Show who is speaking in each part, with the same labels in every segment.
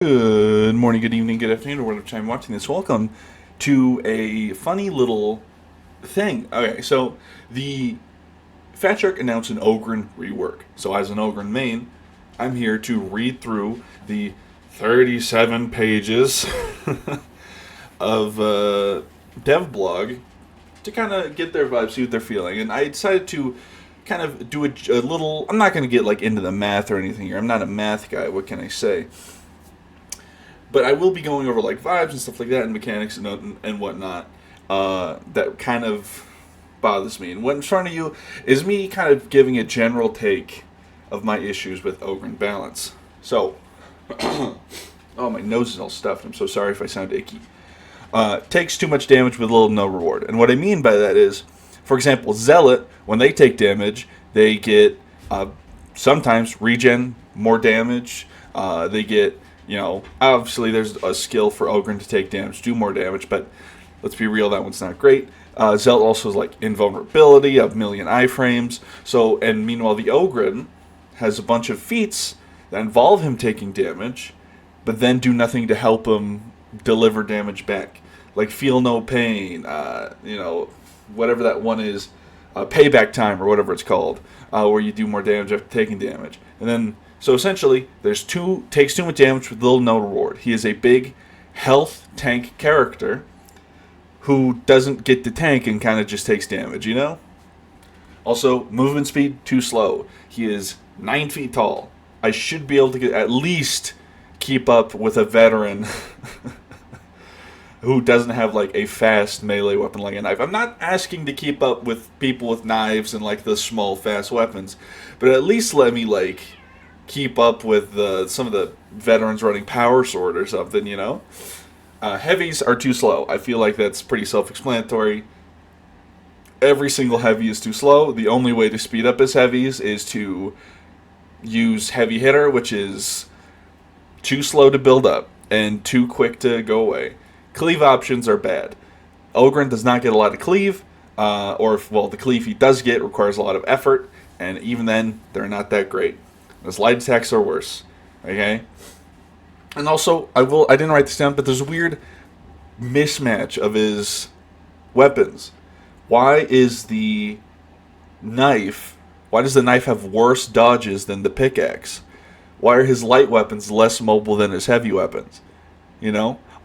Speaker 1: Good morning, good evening, good afternoon, or whatever time you're watching this. Welcome to a funny little thing. Okay, so the Fat Shark announced an Ogryn rework. So as an Ogryn main, I'm here to read through the 37 pages of dev blog to kind of get their vibe, see what they're feeling. And I decided to kind of do a little. I'm not going to get like into the math or anything here. I'm not a math guy. What can I say? But I will be going over like vibes and stuff like that, and mechanics and whatnot. That kind of bothers me. And what in front of you is me kind of giving a general take of my issues with Ogryn balance. So, oh, my nose is all stuffed. I'm so sorry if I sound icky. Takes too much damage with little no reward. And what I mean by that is, for example, Zealot, when they take damage, they get sometimes regen, more damage. They get, obviously there's a skill for Ogryn to take damage, do more damage, but let's be real, that one's not great. Zealot also has like invulnerability, a million iframes. So, and meanwhile, the Ogryn has a bunch of feats that involve him taking damage, but then do nothing to help him deliver damage back. Like feel no pain, whatever that one is, payback time or whatever it's called, where you do more damage after taking damage. And then, so essentially, takes too much damage with little no reward. He is a big health tank character who doesn't get to tank and kind of just takes damage, Also, movement speed, too slow. He is 9 feet tall. I should be able to at least keep up with a veteran who doesn't have like a fast melee weapon like a knife. I'm not asking to keep up with people with knives and like the small fast weapons, but at least let me like keep up with some of the veterans running power sword or something, Heavies are too slow. I feel like that's pretty self-explanatory. Every single heavy is too slow. The only way to speed up his heavies is to use heavy hitter, which is too slow to build up and too quick to go away. Cleave options are bad. Ogryn does not get a lot of cleave, the cleave he does get requires a lot of effort, and even then, they're not that great. His light attacks are worse. Okay? And also, I didn't write this down, but there's a weird mismatch of his weapons. Why does the knife have worse dodges than the pickaxe? Why are his light weapons less mobile than his heavy weapons?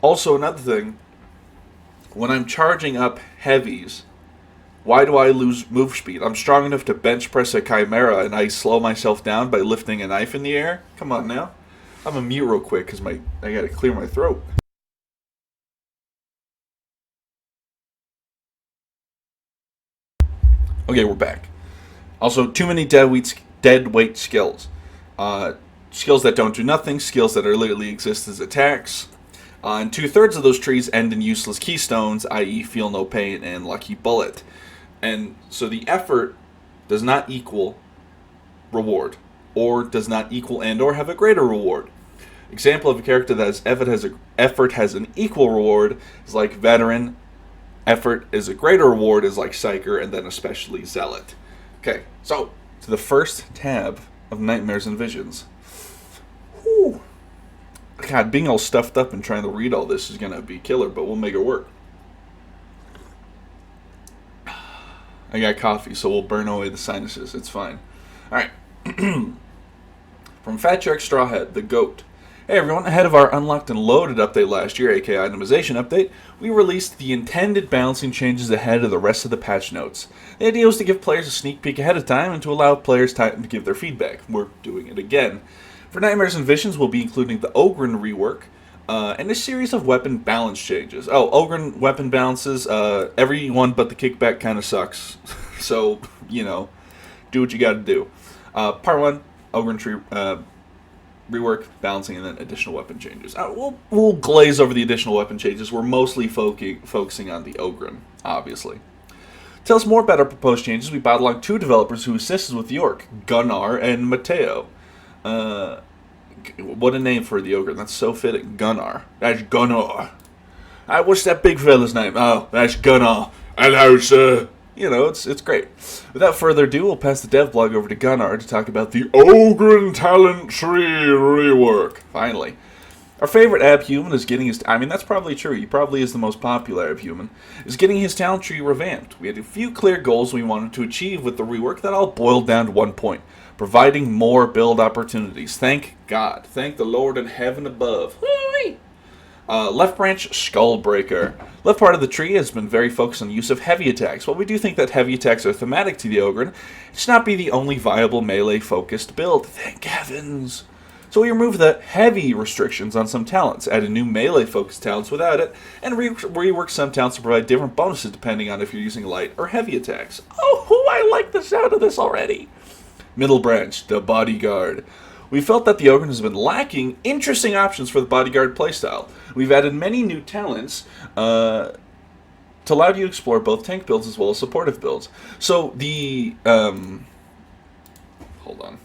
Speaker 1: Also, another thing, when I'm charging up heavies, why do I lose move speed? I'm strong enough to bench press a chimera and I slow myself down by lifting a knife in the air? Come on now. I'm gonna mute real quick because I gotta clear my throat. Okay, we're back. Also, too many dead weight skills. Skills that don't do nothing, skills that are literally exist as attacks. And 2/3 of those trees end in useless keystones, i.e. feel no pain and lucky bullet. And so the effort does not equal reward, or does not equal and or have a greater reward. Example of a character that effort has an equal reward is like Veteran. Effort is a greater reward is like Psyker, and then especially Zealot. Okay, so to the first tab of Nightmares and Visions. Whew. God, being all stuffed up and trying to read all this is gonna be killer, but we'll make it work. I got coffee, so we'll burn away the sinuses. It's fine. Alright. From Fat Shark Strawhead, the GOAT. Hey everyone, ahead of our Unlocked and Loaded update last year, aka Itemization Update, we released the intended balancing changes ahead of the rest of the patch notes. The idea was to give players a sneak peek ahead of time and to allow players time to give their feedback. We're doing it again. For Nightmares and Visions, we'll be including the Ogryn rework, and a series of weapon balance changes. Oh, Ogryn weapon balances, everyone but the kickback kind of sucks. So, do what you gotta do. Part 1, Ogryn tree rework, balancing, and then additional weapon changes. We'll glaze over the additional weapon changes. We're mostly focusing on the Ogryn, obviously. To tell us more about our proposed changes, we brought along 2 developers who assisted with the orc, Gunnar and Mateo. What a name for the Ogryn. That's so fitting. Gunnar. That's Gunnar. What's that big fella's name? Oh, that's Gunnar. Hello, sir. It's great. Without further ado, we'll pass the dev blog over to Gunnar to talk about the Ogryn Talent Tree rework. Finally. Our favorite abhuman is getting his... I mean, that's probably true. He probably is the most popular abhuman. Is getting his talent tree revamped. We had a few clear goals we wanted to achieve with the rework that all boiled down to one point. Providing more build opportunities. Thank God. Thank the Lord in heaven above. Whee! Left branch, Skullbreaker. Left part of the tree has been very focused on the use of heavy attacks. While we do think that heavy attacks are thematic to the Ogryn, it should not be the only viable melee-focused build. Thank heavens. So we removed the heavy restrictions on some talents, added new melee-focused talents without it, and reworked some talents to provide different bonuses depending on if you're using light or heavy attacks. Oh, I like the sound of this already. Middle branch, the Bodyguard. We felt that the Ogryn has been lacking interesting options for the Bodyguard playstyle. We've added many new talents to allow you to explore both tank builds as well as supportive builds. So the... hold on.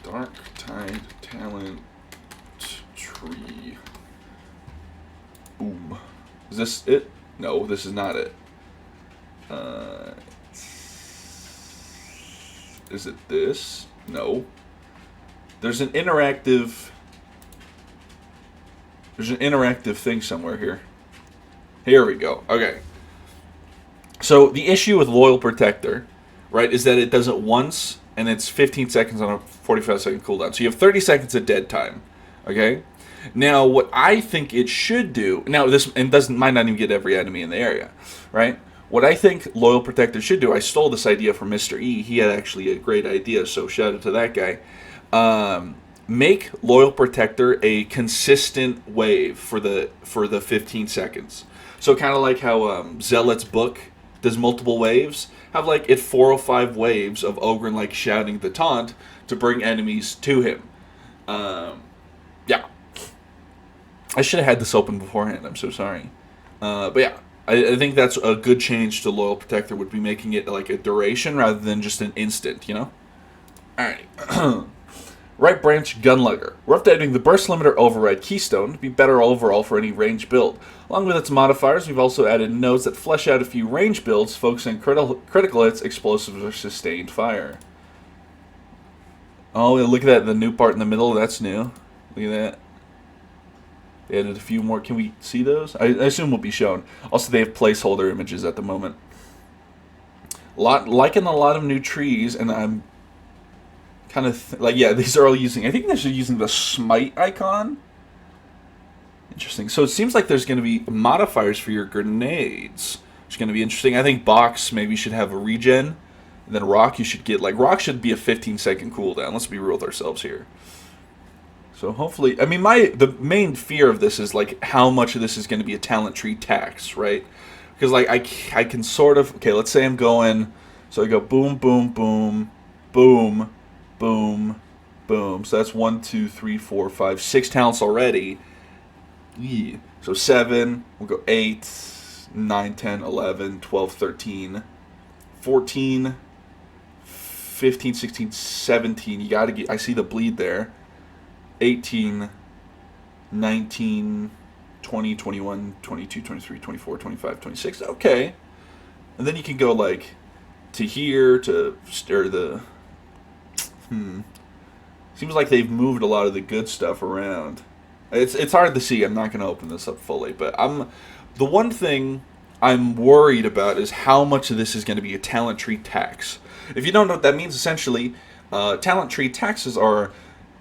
Speaker 1: Dark Tide Talent Tree. Boom. Is this it? No, this is not it. Is it this? No. There's an interactive... There's an interactive thing somewhere here. Here we go. Okay. So the issue with Loyal Protector, right, is that it does it once, and it's 15 seconds on a 45-second cooldown. So you have 30 seconds of dead time. Okay? Now, what I think it should do... Now, this might not even get every enemy in the area, right? What I think Loyal Protector should do... I stole this idea from Mr. E. He had actually a great idea, so shout out to that guy. Make Loyal Protector a consistent wave for the 15 seconds. So kind of like how Zealot's Book does multiple waves. Have like it 4 or 5 waves of Ogryn like shouting the taunt to bring enemies to him. Yeah. I should have had this open beforehand. I'm so sorry. But yeah, I think that's a good change to Loyal Protector, would be making it like a duration rather than just an instant, you know? Alright. Right branch, Gunlugger. We're updating the burst limiter override keystone to be better overall for any range build. Along with its modifiers, we've also added nodes that flesh out a few range builds, focusing on critical hits, explosives, or sustained fire. Oh, look at that, the new part in the middle, that's new. Look at that. They added a few more. Can we see those? I assume will be shown. Also, they have placeholder images at the moment. Liking a lot of new trees, and I'm kind of like, yeah, these are all using, I think they're using the smite icon. Interesting. So it seems like there's going to be modifiers for your grenades, which is going to be interesting. I think Box maybe should have a regen, and then Rock you should get, like, Rock should be a 15-second cooldown. Let's be real with ourselves here. So hopefully, I mean, the main fear of this is, like, how much of this is going to be a talent tree tax, right? Because, like, I can sort of, okay, let's say I'm going, so I go boom, boom, boom, boom, boom, boom. So that's 1, 2, 3, 4, 5, 6 talents already. Yeah. So 7, we'll go 8, 9, 10, 11, 12, 13, 14, 15, 16, 17. You gotta get, I see the bleed there. 18, 19, 20, 21, 22, 23, 24, 25, 26. Okay. And then you can go like to here to stir the... Seems like they've moved a lot of the good stuff around. It's hard to see. I'm not going to open this up fully, but the one thing I'm worried about is how much of this is going to be a talent tree tax. If you don't know what that means, essentially, talent tree taxes are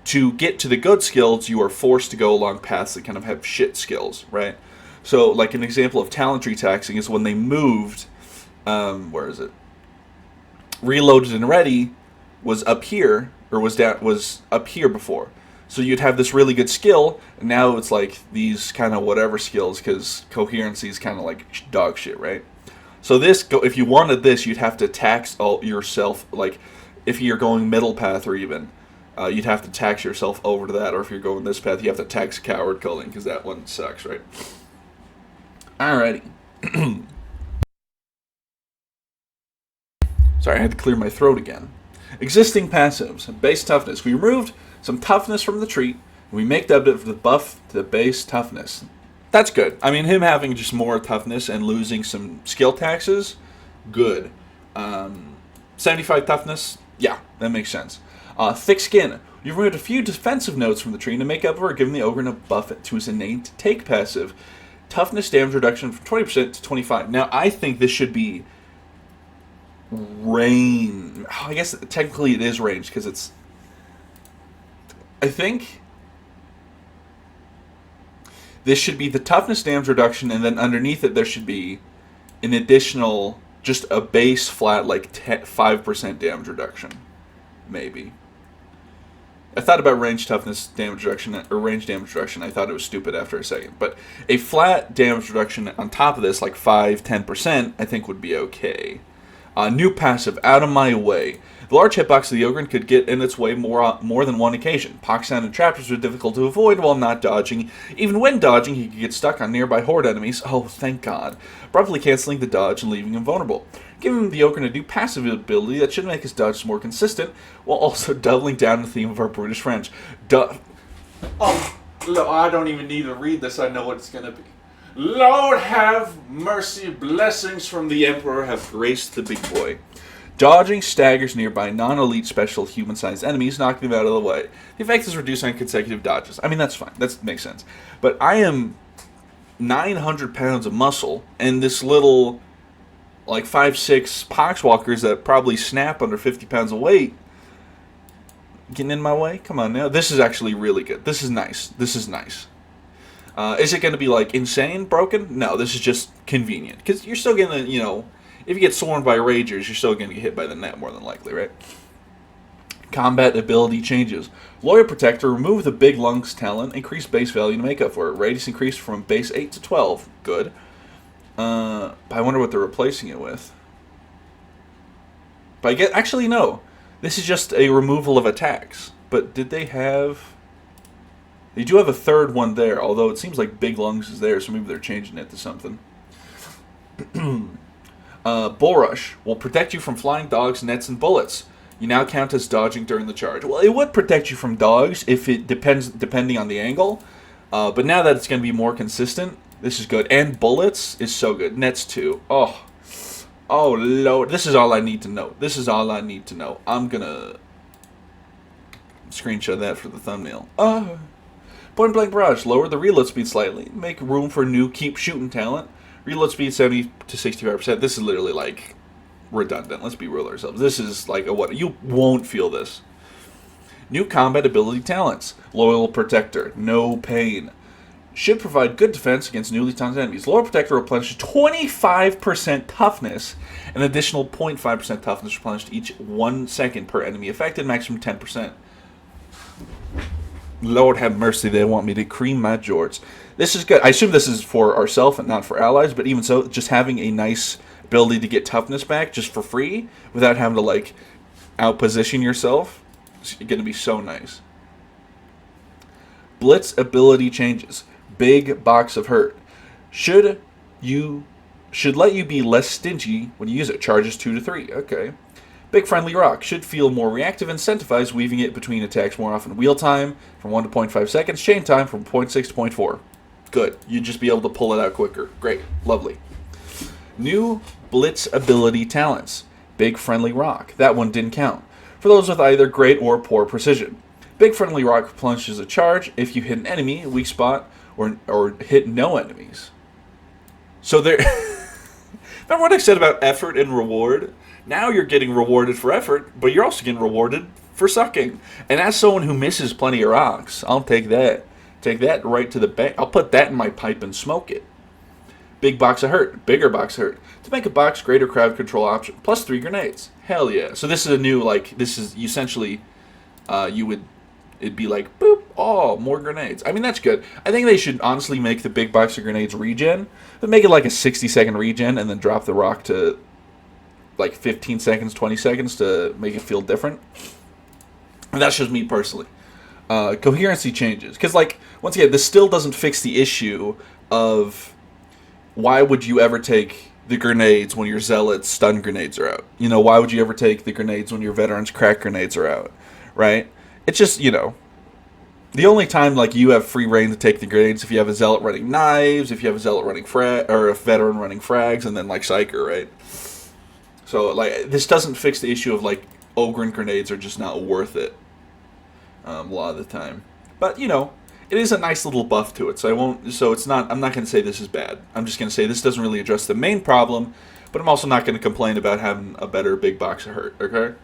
Speaker 1: to get to the good skills, you are forced to go along paths that kind of have shit skills, right? So, like an example of talent tree taxing is when they moved, where is it? Reloaded and Ready was up here, or was up here before. So you'd have this really good skill, and now it's like these kind of whatever skills, because coherency is kind of like dog shit, right? So if you wanted this, you'd have to tax yourself, like if you're going middle path or even, you'd have to tax yourself over to that, or if you're going this path, you have to tax coward culling, because that one sucks, right? Alrighty. Sorry, I had to clear my throat again. Existing passives. Base toughness. We removed some toughness from the treat, and we make up the buff to the base toughness. That's good. I mean, him having just more toughness and losing some skill taxes, good. 75 toughness, yeah, that makes sense. Thick skin. You've removed a few defensive notes from the tree to make up for it, giving the Ogryn a buff to his innate take passive. Toughness damage reduction from 20% to 25%. Now, I think this should be range. I guess technically it is range because it's. I think this should be the toughness damage reduction, and then underneath it there should be an additional, just a base flat like 5% damage reduction, maybe. I thought about range toughness damage reduction, or range damage reduction. I thought it was stupid after a second. But a flat damage reduction on top of this, like 5-10%, I think would be okay. New passive, Out of My Way. The large hitbox of the Ogryn could get in its way more than one occasion. Pox-sound and traps are difficult to avoid while not dodging. Even when dodging, he could get stuck on nearby horde enemies. Oh, thank God. Abruptly canceling the dodge and leaving him vulnerable. Giving the Ogryn a new passive ability that should make his dodges more consistent, while also doubling down the theme of our brutish French. Oh, I don't even need to read this. I know what it's going to be. Lord have mercy, blessings from the Emperor have graced the big boy. Dodging staggers nearby non-elite special human-sized enemies, knocking them out of the way. The effect is reduced on consecutive dodges. I mean, that's fine. That makes sense. But I am 900 pounds of muscle, and this little, like, 5'6" poxwalkers that probably snap under 50 pounds of weight getting in my way? Come on now. This is actually really good. This is nice. This is nice. Is it going to be, like, insane broken? No, this is just convenient. Because you're still going to, you know, if you get swarmed by ragers, you're still going to get hit by the net more than likely, right? Combat ability changes. Loyal Protector, remove the Big Lungs talent, increase base value to make up for it. Radius increased from base 8 to 12. Good. But I wonder what they're replacing it with. But actually, no. This is just a removal of attacks. But did they have... They do have a third one there, although it seems like Big Lungs is there, so maybe they're changing it to something. Bull Rush will protect you from flying dogs, nets, and bullets. You now count as dodging during the charge. Well, it would protect you from dogs if it depending on the angle. But now that it's going to be more consistent, this is good. And bullets is so good. Nets too. Oh, Lord. This is all I need to know. This is all I need to know. I'm going to screenshot that for the thumbnail. Point Blank Barrage. Lower the reload speed slightly. Make room for new Keep Shooting talent. Reload speed 70 to 65%. This is literally like redundant. Let's be real ourselves. This is like a what? You won't feel this. New combat ability talents. Loyal Protector. No pain. Should provide good defense against newly taunted enemies. Loyal Protector replenishes 25% toughness. An additional 0.5% toughness replenished each 1 second per enemy affected. Maximum 10%. Lord have mercy, they want me to cream my jorts. This is good. I assume this is for ourselves and not for allies, but even so, just having a nice ability to get toughness back just for free without having to, like, outposition yourself is going to be so nice. Blitz ability changes. Big Box of Hurt. Should let you be less stingy when you use it. Charges 2 to 3. Okay. Big Friendly Rock should feel more reactive, incentivized, weaving it between attacks more often. Wheel time from 1 to 0.5 seconds. Chain time from 0.6 to 0.4. Good. You'd just be able to pull it out quicker. Great. Lovely. New Blitz ability talents. Big Friendly Rock. That one didn't count. For those with either great or poor precision. Big Friendly Rock replenishes a charge if you hit an enemy, weak spot, or hit no enemies. So there... Remember what I said about effort and reward? Now you're getting rewarded for effort, but you're also getting rewarded for sucking. And as someone who misses plenty of rocks, I'll take that. Take that right to the bank. I'll put that in my pipe and smoke it. Big Box of Hurt. Bigger Box of Hurt. To make a box, greater crowd control option. Plus 3 grenades. Hell yeah. So this is a new, like, this is essentially, it'd be like, boop, oh, more grenades. I mean, that's good. I think they should honestly make the Big Box of Grenades regen. But make it like a 60-second regen and then drop the rock to like 15 seconds, 20 seconds to make it feel different. And that's just me personally. Coherency changes. Because, like, once again, this still doesn't fix the issue of why would you ever take the grenades when your zealots stun grenades are out? You know, why would you ever take the grenades when your veterans crack grenades are out? Right? It's just, you know, the only time, like, you have free reign to take the grenades if you have a zealot running knives, if you have a zealot running or a veteran running frags, and then, like, Psyker, right? So, like, this doesn't fix the issue of, like, Ogryn grenades are just not worth it. a lot of the time. But you know, it is a nice little buff to it. So I won't. So it's not. I'm not going to say this is bad. I'm just going to say this doesn't really address the main problem. But I'm also not going to complain about having a better big box of hurt. Okay.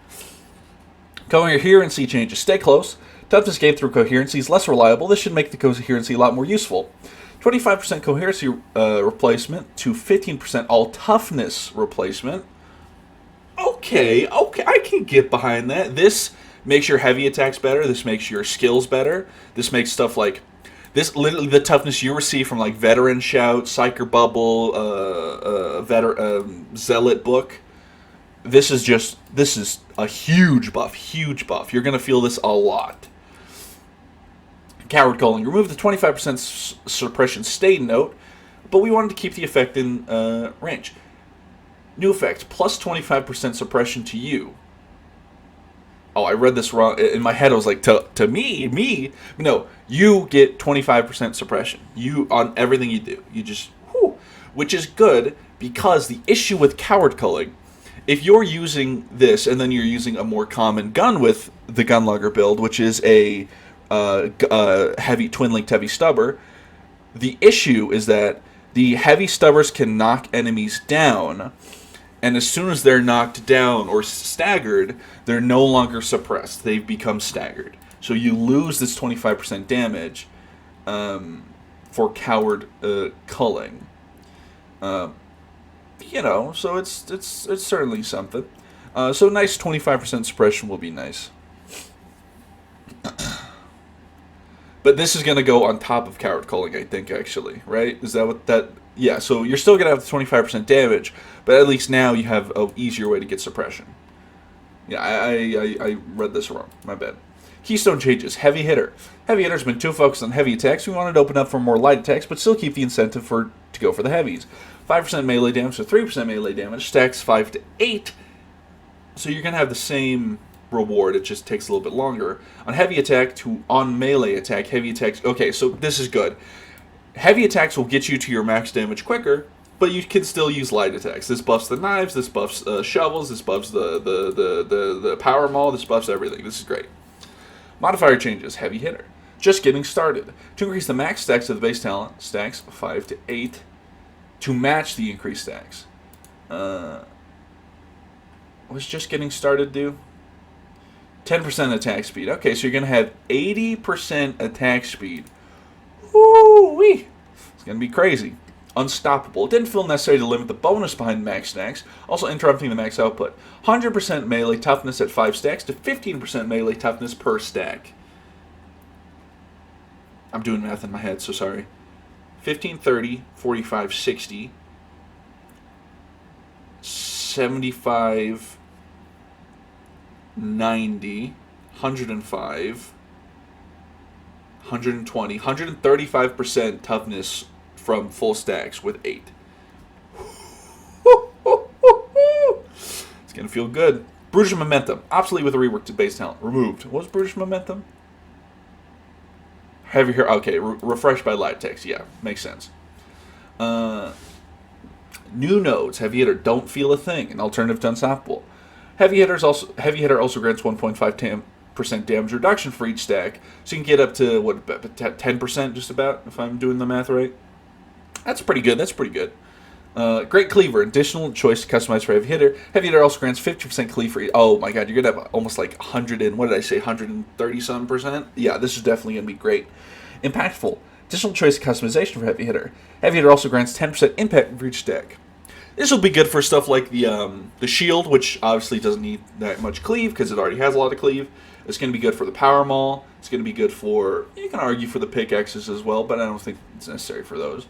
Speaker 1: Coherency changes. Stay close. Toughness gained through coherency is less reliable. This should make the coherency a lot more useful. 25% coherency replacement to 15% all toughness replacement. Okay, I can get behind that. This makes your heavy attacks better. This makes your skills better. This makes stuff like this. Literally, the toughness you receive from like Veteran Shout, Psyker Bubble, Zealot Book. This is a huge buff. Huge buff. You're gonna feel this a lot. Coward Calling. Remove the 25% suppression stay note, but we wanted to keep the effect in range. New effect, plus 25% suppression to you. Oh, I read this wrong. In my head, I was like, to me. No, you get 25% suppression. You, on everything you do. You just, whew, which is good, because the issue with Coward Culling, if you're using this, and then you're using a more common gun with the Gunlugger build, which is a heavy twin-linked heavy stubber, the issue is that the heavy stubbers can knock enemies down, and as soon as they're knocked down or staggered, they're no longer suppressed. They've become staggered. So you lose this 25% damage for Coward Culling. You know, so it's certainly something. So nice 25% suppression will be nice. But this is going to go on top of Coward Culling, I think, actually, right? Is that what that... Yeah, so you're still going to have the 25% damage, but at least now you have an easier way to get suppression. Yeah, I read this wrong. My bad. Keystone changes. Heavy Hitter. Heavy Hitter's been too focused on heavy attacks. We wanted to open up for more light attacks, but still keep the incentive to go for the heavies. 5% melee damage to 3% melee damage. Stacks 5 to 8. So you're going to have the same reward, it just takes a little bit longer. On heavy attack to on melee attack, heavy attacks... Okay, so this is good. Heavy attacks will get you to your max damage quicker, but you can still use light attacks. This buffs the knives, this buffs shovels, this buffs the power maul, this buffs everything. This is great. Modifier changes. Heavy Hitter. Just getting started. To increase the max stacks of the base talent, stacks 5 to 8 to match the increased stacks. What does just getting started do? 10% attack speed. Okay, so you're going to have 80% attack speed. Woo-wee! It's going to be crazy. Unstoppable. It didn't feel necessary to limit the bonus behind max stacks, also interrupting the max output. 100% melee toughness at 5 stacks to 15% melee toughness per stack. I'm doing math in my head, so sorry. 15, 30, 45, 60, 75... 90, 105, 120, 135% toughness from full stacks with 8. It's going to feel good. Brutish Momentum. Obsolete with a rework to base talent. Removed. What was Brutish Momentum? Heavy here. Okay, refreshed by light attacks. Yeah, makes sense. New nodes. Heavy Hitter. Don't feel a thing. An alternative to Unstoppable. Heavy Hitter also grants 1.5% damage reduction for each stack, so you can get up to, what, 10% just about, if I'm doing the math right? That's pretty good, Great Cleaver, additional choice to customize for Heavy Hitter. Heavy Hitter also grants 50% cleave for each... Oh my god, you're going to have almost like 100 and... What did I say, 130-some%? Yeah, this is definitely going to be great. Impactful, additional choice customization for Heavy Hitter. Heavy Hitter also grants 10% impact for each stack. This will be good for stuff like the shield, which obviously doesn't need that much cleave because it already has a lot of cleave. It's going to be good for the power maul. It's going to be good for, you can argue for the pickaxes as well, but I don't think it's necessary for those.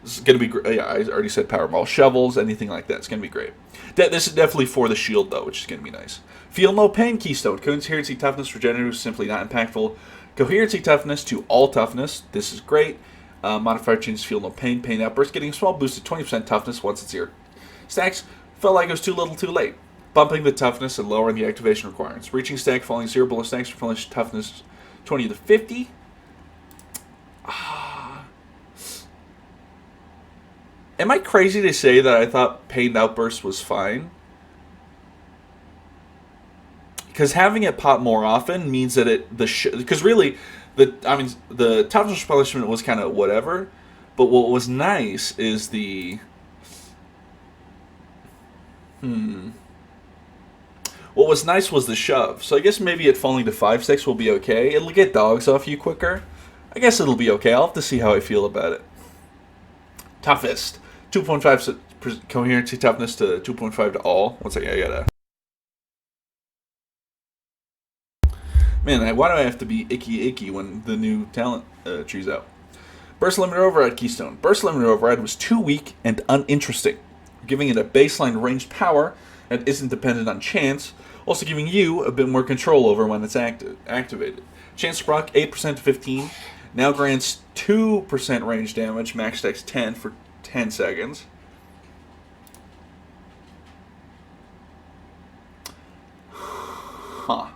Speaker 1: This is going to be great. Yeah, I already said power maul, shovels, anything like that. It's going to be great. This is definitely for the shield though, which is going to be nice. Feel no pain keystone. Coherency toughness regenerative, simply not impactful. Coherency toughness to all toughness. This is great. Modifier changes feel no pain. Pain outburst. Getting a small boost to 20% toughness once it's here. Stacks felt like it was too little too late. Bumping the toughness and lowering the activation requirements. Reaching stack, falling 0 below stacks, replenished toughness 20 to 50. Am I crazy to say that I thought Pain Outburst was fine? because having it pop more often means that because really the toughness replenishment was kind of whatever, but what was nice is what was nice was the shove. So I guess maybe it falling to 5/6 will be okay. It'll get dogs off you quicker. I guess it'll be okay. I'll have to see how I feel about it. Toughest 2.5 coherency toughness to 2.5 to all. One second, I gotta. Man, why do I have to be icky when the new talent tree's out? Burst Limiter Override Keystone. Burst Limiter Override was too weak and uninteresting, giving it a baseline ranged power that isn't dependent on chance, also giving you a bit more control over when it's activated. Chance to proc 8% to 15, now grants 2% range damage, max dex 10 for 10 seconds. Huh.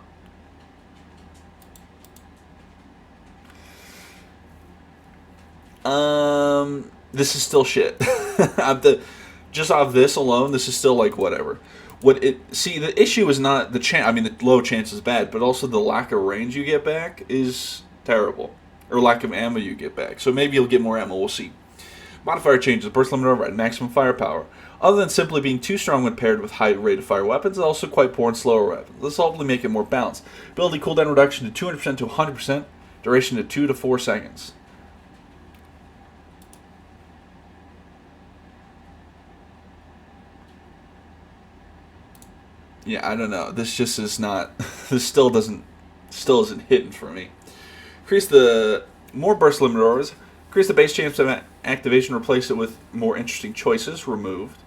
Speaker 1: This is still shit. Just off this alone, this is still like whatever. The issue is not the chance. I mean, the low chance is bad, but also the lack of range you get back is terrible, or lack of ammo you get back. So maybe you'll get more ammo. We'll see. Modifier changes: burst limit override, maximum firepower. Other than simply being too strong when paired with high rate of fire weapons, it's also quite poor in slower weapons. This will hopefully make it more balanced. Ability cooldown reduction to 200% to 100%. Duration to 2 to 4 seconds. Yeah, I don't know. This just is not. This still isn't hitting for me. Increase the more burst limit orders. Increase the base chance of activation. Replace it with more interesting choices. Removed.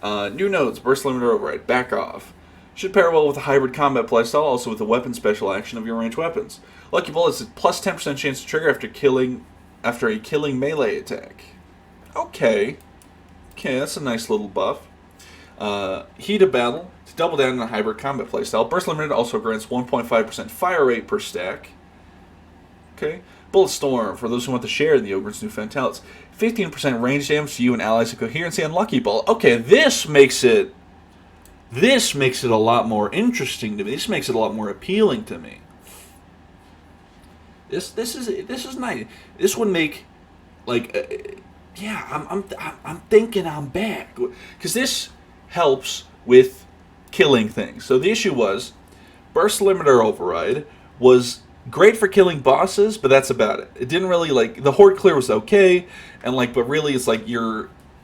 Speaker 1: New nodes. Burst limiter override. Back off. Should pair well with a hybrid combat playstyle. Also with the weapon special action of your ranged weapons. Lucky bullets. Plus 10% chance to trigger after a killing melee attack. Okay, that's a nice little buff. Heat of battle. To double down on a hybrid combat playstyle. Burst Limited also grants 1.5% fire rate per stack. Okay. Bullet Storm, for those who want to share in the Ogryn's newfound talents. 15% range damage to you and allies of Coherency and Lucky Ball. Okay, this makes it a lot more interesting to me. This makes it a lot more appealing to me. This is nice. This would make, like, I'm thinking I'm back, because this helps with killing things. So the issue was, burst limiter override was great for killing bosses, but that's about it. It didn't really, like, the horde clear was okay, and like, but really it's like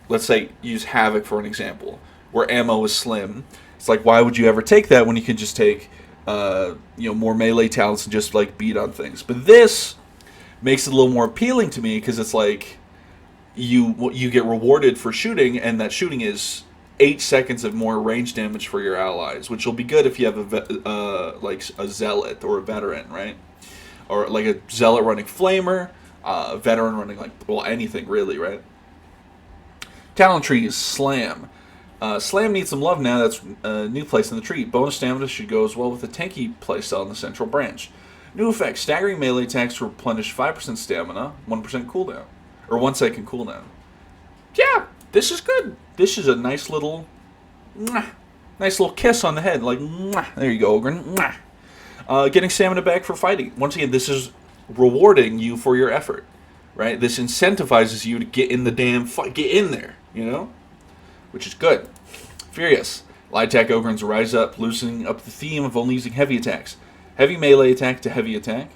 Speaker 1: let's say use Havoc for an example, where ammo is slim. It's like, why would you ever take that when you can just take more melee talents and just like beat on things? But this makes it a little more appealing to me, because it's like you get rewarded for shooting, and that shooting is 8 seconds of more range damage for your allies, which will be good if you have like a zealot or a veteran, right? Or like a zealot running flamer, a veteran running anything really, right? Talent trees, slam. Slam needs some love now. That's a new place in the tree. Bonus stamina should go as well with the tanky playstyle in the central branch. New effect: staggering melee attacks replenish 5% stamina, 1% cooldown, or 1 second cooldown. Yeah, this is good. This is a nice little kiss on the head. Like, there you go, Ogryn. Getting stamina back for fighting. Once again, this is rewarding you for your effort, right? This incentivizes you to get in the damn fight. Get in there, which is good. Furious. Light attack Ogryn's rise up, loosening up the theme of only using heavy attacks. Heavy melee attack to heavy attack.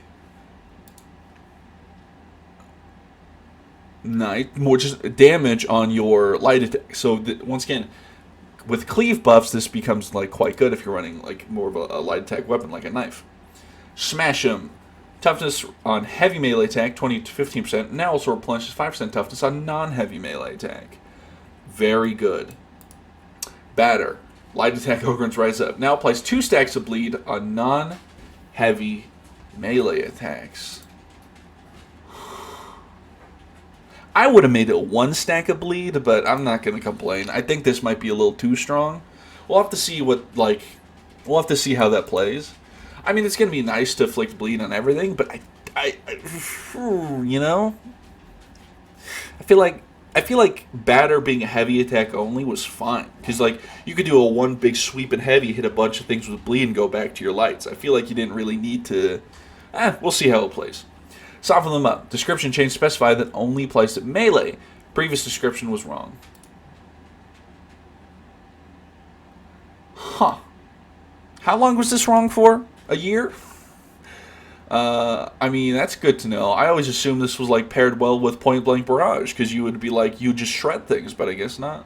Speaker 1: More just damage on your light attack. So once again, with cleave buffs, this becomes like quite good if you're running like more of a light attack weapon, like a knife. Smash 'em. Toughness on heavy melee attack, 20 to 15%. Now also replenishes 5% toughness on non-heavy melee attack. Very good. Batter. Light attack Ogryn's rise up. Now applies 2 stacks of bleed on non-heavy melee attacks. I would have made it 1 stack of bleed, but I'm not going to complain. I think this might be a little too strong. We'll have to see we'll have to see how that plays. I mean, it's going to be nice to inflict bleed on everything, but I feel like I feel like batter being a heavy attack only was fine. Because, like, you could do a one big sweep and heavy, hit a bunch of things with bleed, and go back to your lights. I feel like you didn't really need to... we'll see how it plays. Soften them up. Description change specified that only applies to melee. Previous description was wrong. Huh. How long was this wrong for? A year? I mean, that's good to know. I always assumed this was, like, paired well with Point Blank Barrage, because you would be like, you just shred things, but I guess not.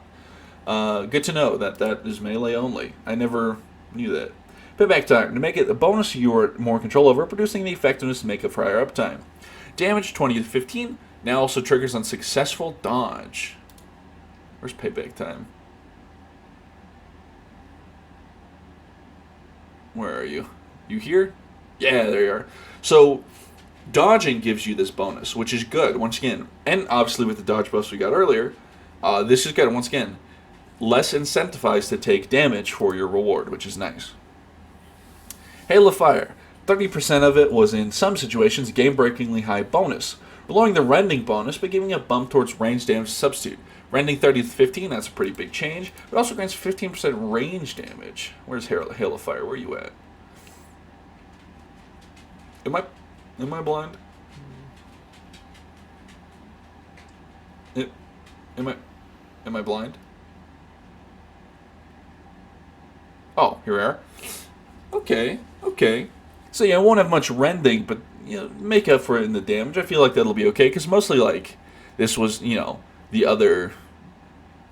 Speaker 1: Good to know that that is melee only. I never knew that. Payback time. To make it a bonus you are more control over, producing the effectiveness to make up for higher uptime. Damage 20 to 15. Now also triggers on successful dodge. Where's payback time? Where are you? You here? Yeah, there you are. So, dodging gives you this bonus, which is good, once again. And obviously with the dodge buffs we got earlier, this is good, once again. Less incentivized to take damage for your reward, which is nice. Hail of Fire. 30% of it was in some situations a game-breakingly high bonus, lowering the rending bonus but giving a bump towards range damage substitute. Rending 30 to 15, that's a pretty big change. It also grants 15% range damage. Where's Hail of Fire? Where are you at? Am I blind? Am I blind? Oh, here we are. Okay. So yeah, I won't have much rending, but you know, make up for it in the damage. I feel like that'll be okay, because mostly like this was, you know, the other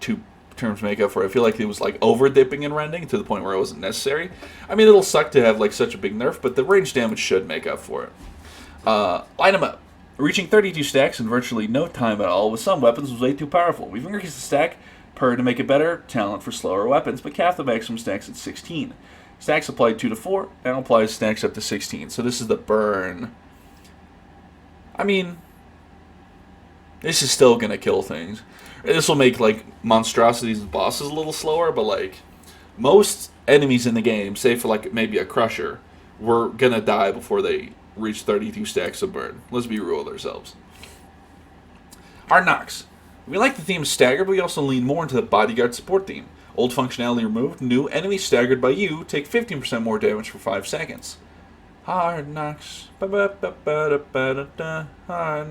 Speaker 1: two terms make up for it. I feel like it was like over dipping and rending to the point where it wasn't necessary. I mean, it'll suck to have like such a big nerf, but the range damage should make up for it. Line them up. Reaching 32 stacks in virtually no time at all with some weapons was way too powerful. We've increased the stack per to make it better talent for slower weapons, but capped the maximum stacks at 16. Stacks applied 2 to 4, and applies stacks up to 16. So this is the burn. I mean, this is still going to kill things. This will make, like, monstrosities and bosses a little slower, but, like, most enemies in the game, save for, like, maybe a crusher, were going to die before they reach 32 stacks of burn. Let's be real with ourselves. Hard Knocks. We like the theme staggered, but we also lean more into the bodyguard support theme. Old functionality removed. New enemies staggered by you take 15% more damage for 5 seconds. Hard Knocks. Hard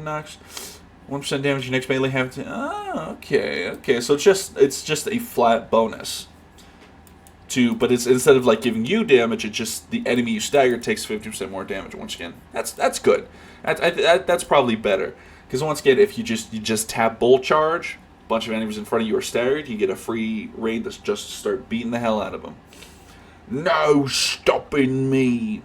Speaker 1: Knocks. 1% damage your next melee have to... Oh, okay. So it's just a flat bonus. But it's instead of like giving you damage, it's just the enemy you stagger takes 50% more damage once again. That's good. That's probably better. Because once again, if you just tap Bolt Charge, a bunch of enemies in front of you are staggered, you get a free raid to just start beating the hell out of them. No stopping me.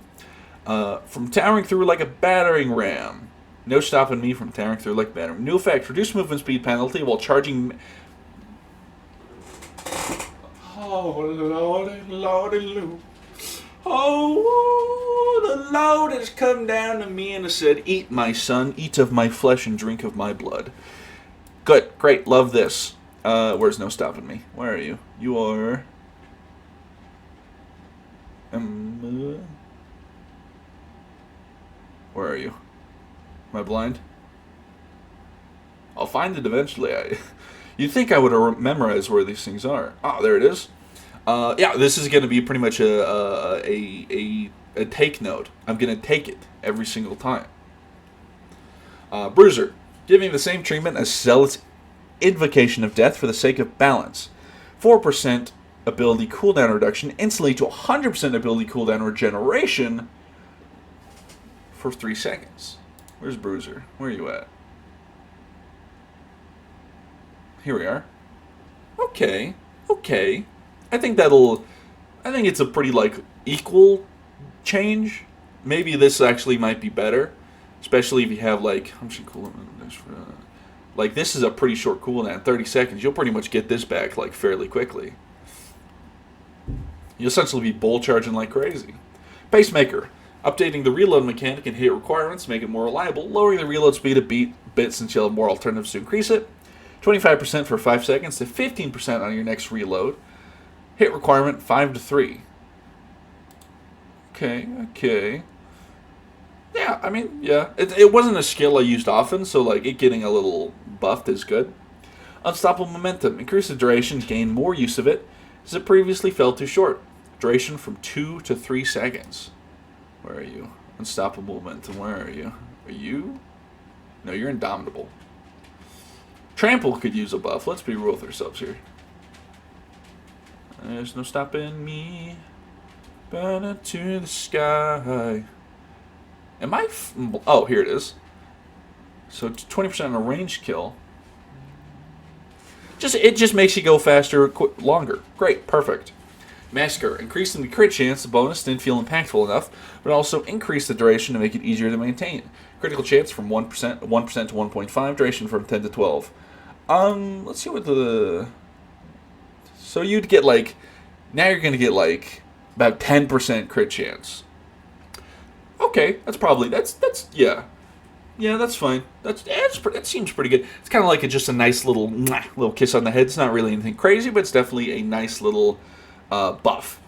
Speaker 1: From towering through like a battering ram. No stopping me from towering through like a battering ram. New effect, reduce movement speed penalty while charging... Oh, Lordy, Lou. Oh, the Lord has come down to me and has said, eat, my son, eat of my flesh and drink of my blood. Good, great, love this. Where's no stopping me? Where are you? You are... Where are you? Am I blind? I'll find it eventually. You'd think I would have memorized where these things are. Ah, there it is. Yeah, this is going to be pretty much a take note. I'm going to take it every single time. Bruiser. Giving the same treatment as Zealot's Invocation of Death for the sake of balance. 4% ability cooldown reduction instantly to 100% ability cooldown regeneration for 3 seconds. Where's Bruiser? Where are you at? Here we are. Okay. I think it's a pretty, like, equal change. Maybe this actually might be better. Especially if you have, like, how much cooldown? Like, this is a pretty short cooldown, 30 seconds. You'll pretty much get this back, like, fairly quickly. You'll essentially be bolt charging like crazy. Pacemaker. Updating the reload mechanic and hit requirements to make it more reliable. Lowering the reload speed a bit since you'll have more alternatives to increase it. 25% for 5 seconds to 15% on your next reload. Hit requirement 5 to 3. Okay. Yeah, I mean, yeah. It wasn't a skill I used often, so like it getting a little buffed is good. Unstoppable momentum. Increase the duration, gain more use of it, as it previously fell too short. Duration from 2 to 3 seconds. Where are you? Unstoppable momentum. Where are you? Are you? No, you're indomitable. Trample could use a buff. Let's be real with ourselves here. There's no stopping me. Burn it to the sky. Am I? Oh, here it is. So 20% on a range kill. It just makes you go faster, longer. Great, perfect. Massacre. Increasing the crit chance, the bonus didn't feel impactful enough, but also increase the duration to make it easier to maintain. Critical chance from 1% to 1.5, duration from 10 to 12. Let's see what the... So you'd get like... Now you're going to get like about 10% crit chance. Okay, yeah. Yeah, that's fine. That seems pretty good. It's kind of like just a nice little kiss on the head. It's not really anything crazy, but it's definitely a nice little buff.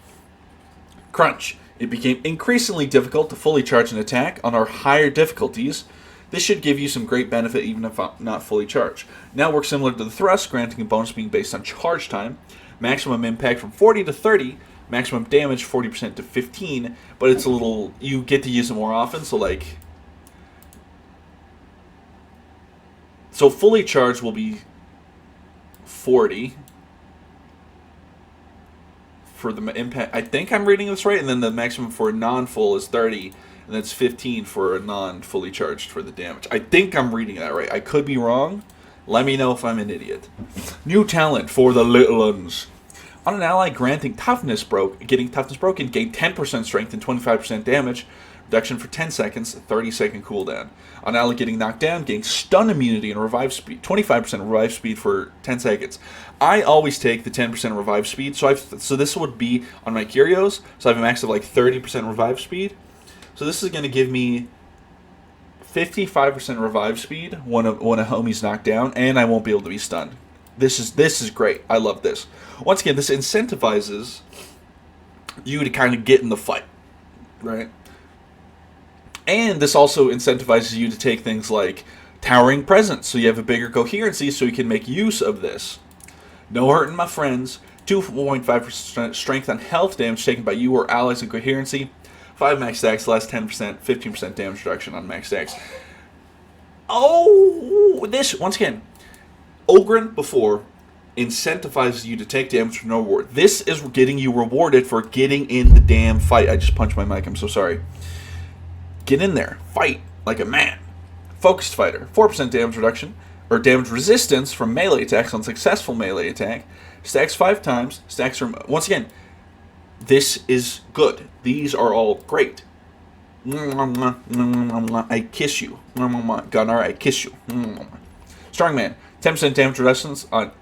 Speaker 1: Crunch. It became increasingly difficult to fully charge an attack on our higher difficulties. This should give you some great benefit even if not fully charged. Now works similar to the thrust, granting a bonus being based on charge time. Maximum impact from 40 to 30. Maximum damage 40% to 15. But it's a little... You get to use it more often, so like... So fully charged will be 40 for the impact. I think I'm reading this right, and then the maximum for a non-full is 30, and that's 15 for a non-fully charged for the damage. I think I'm reading that right. I could be wrong. Let me know if I'm an idiot. New talent for the little uns. On an ally getting toughness broken, gain 10% strength and 25% damage. Reduction for 10 seconds, 30-second cooldown. On ally getting knocked down, gain stun immunity and revive speed. 25% revive speed for 10 seconds. I always take the 10% revive speed, so this would be on my Kyrios, so I have a max of like 30% revive speed. So this is going to give me 55% revive speed when a homie's knocked down, and I won't be able to be stunned. This is great. I love this. Once again, this incentivizes you to kind of get in the fight, right? And this also incentivizes you to take things like Towering Presence, so you have a bigger coherency, so you can make use of this. No hurting, my friends. 2.5% strength on health damage taken by you or allies in coherency. 5 max stacks, less 10%, 15% damage reduction on max stacks. Oh, this, once again, Ogryn before incentivizes you to take damage for no reward. This is getting you rewarded for getting in the damn fight. I just punched my mic, I'm so sorry. Get in there. Fight like a man. Focused fighter. 4% damage reduction. Or damage resistance from melee attacks on successful melee attack. Stacks 5 times. Stacks from... Once again, this is good. These are all great. I kiss you. Gunnar, I kiss you. Strongman. 10% damage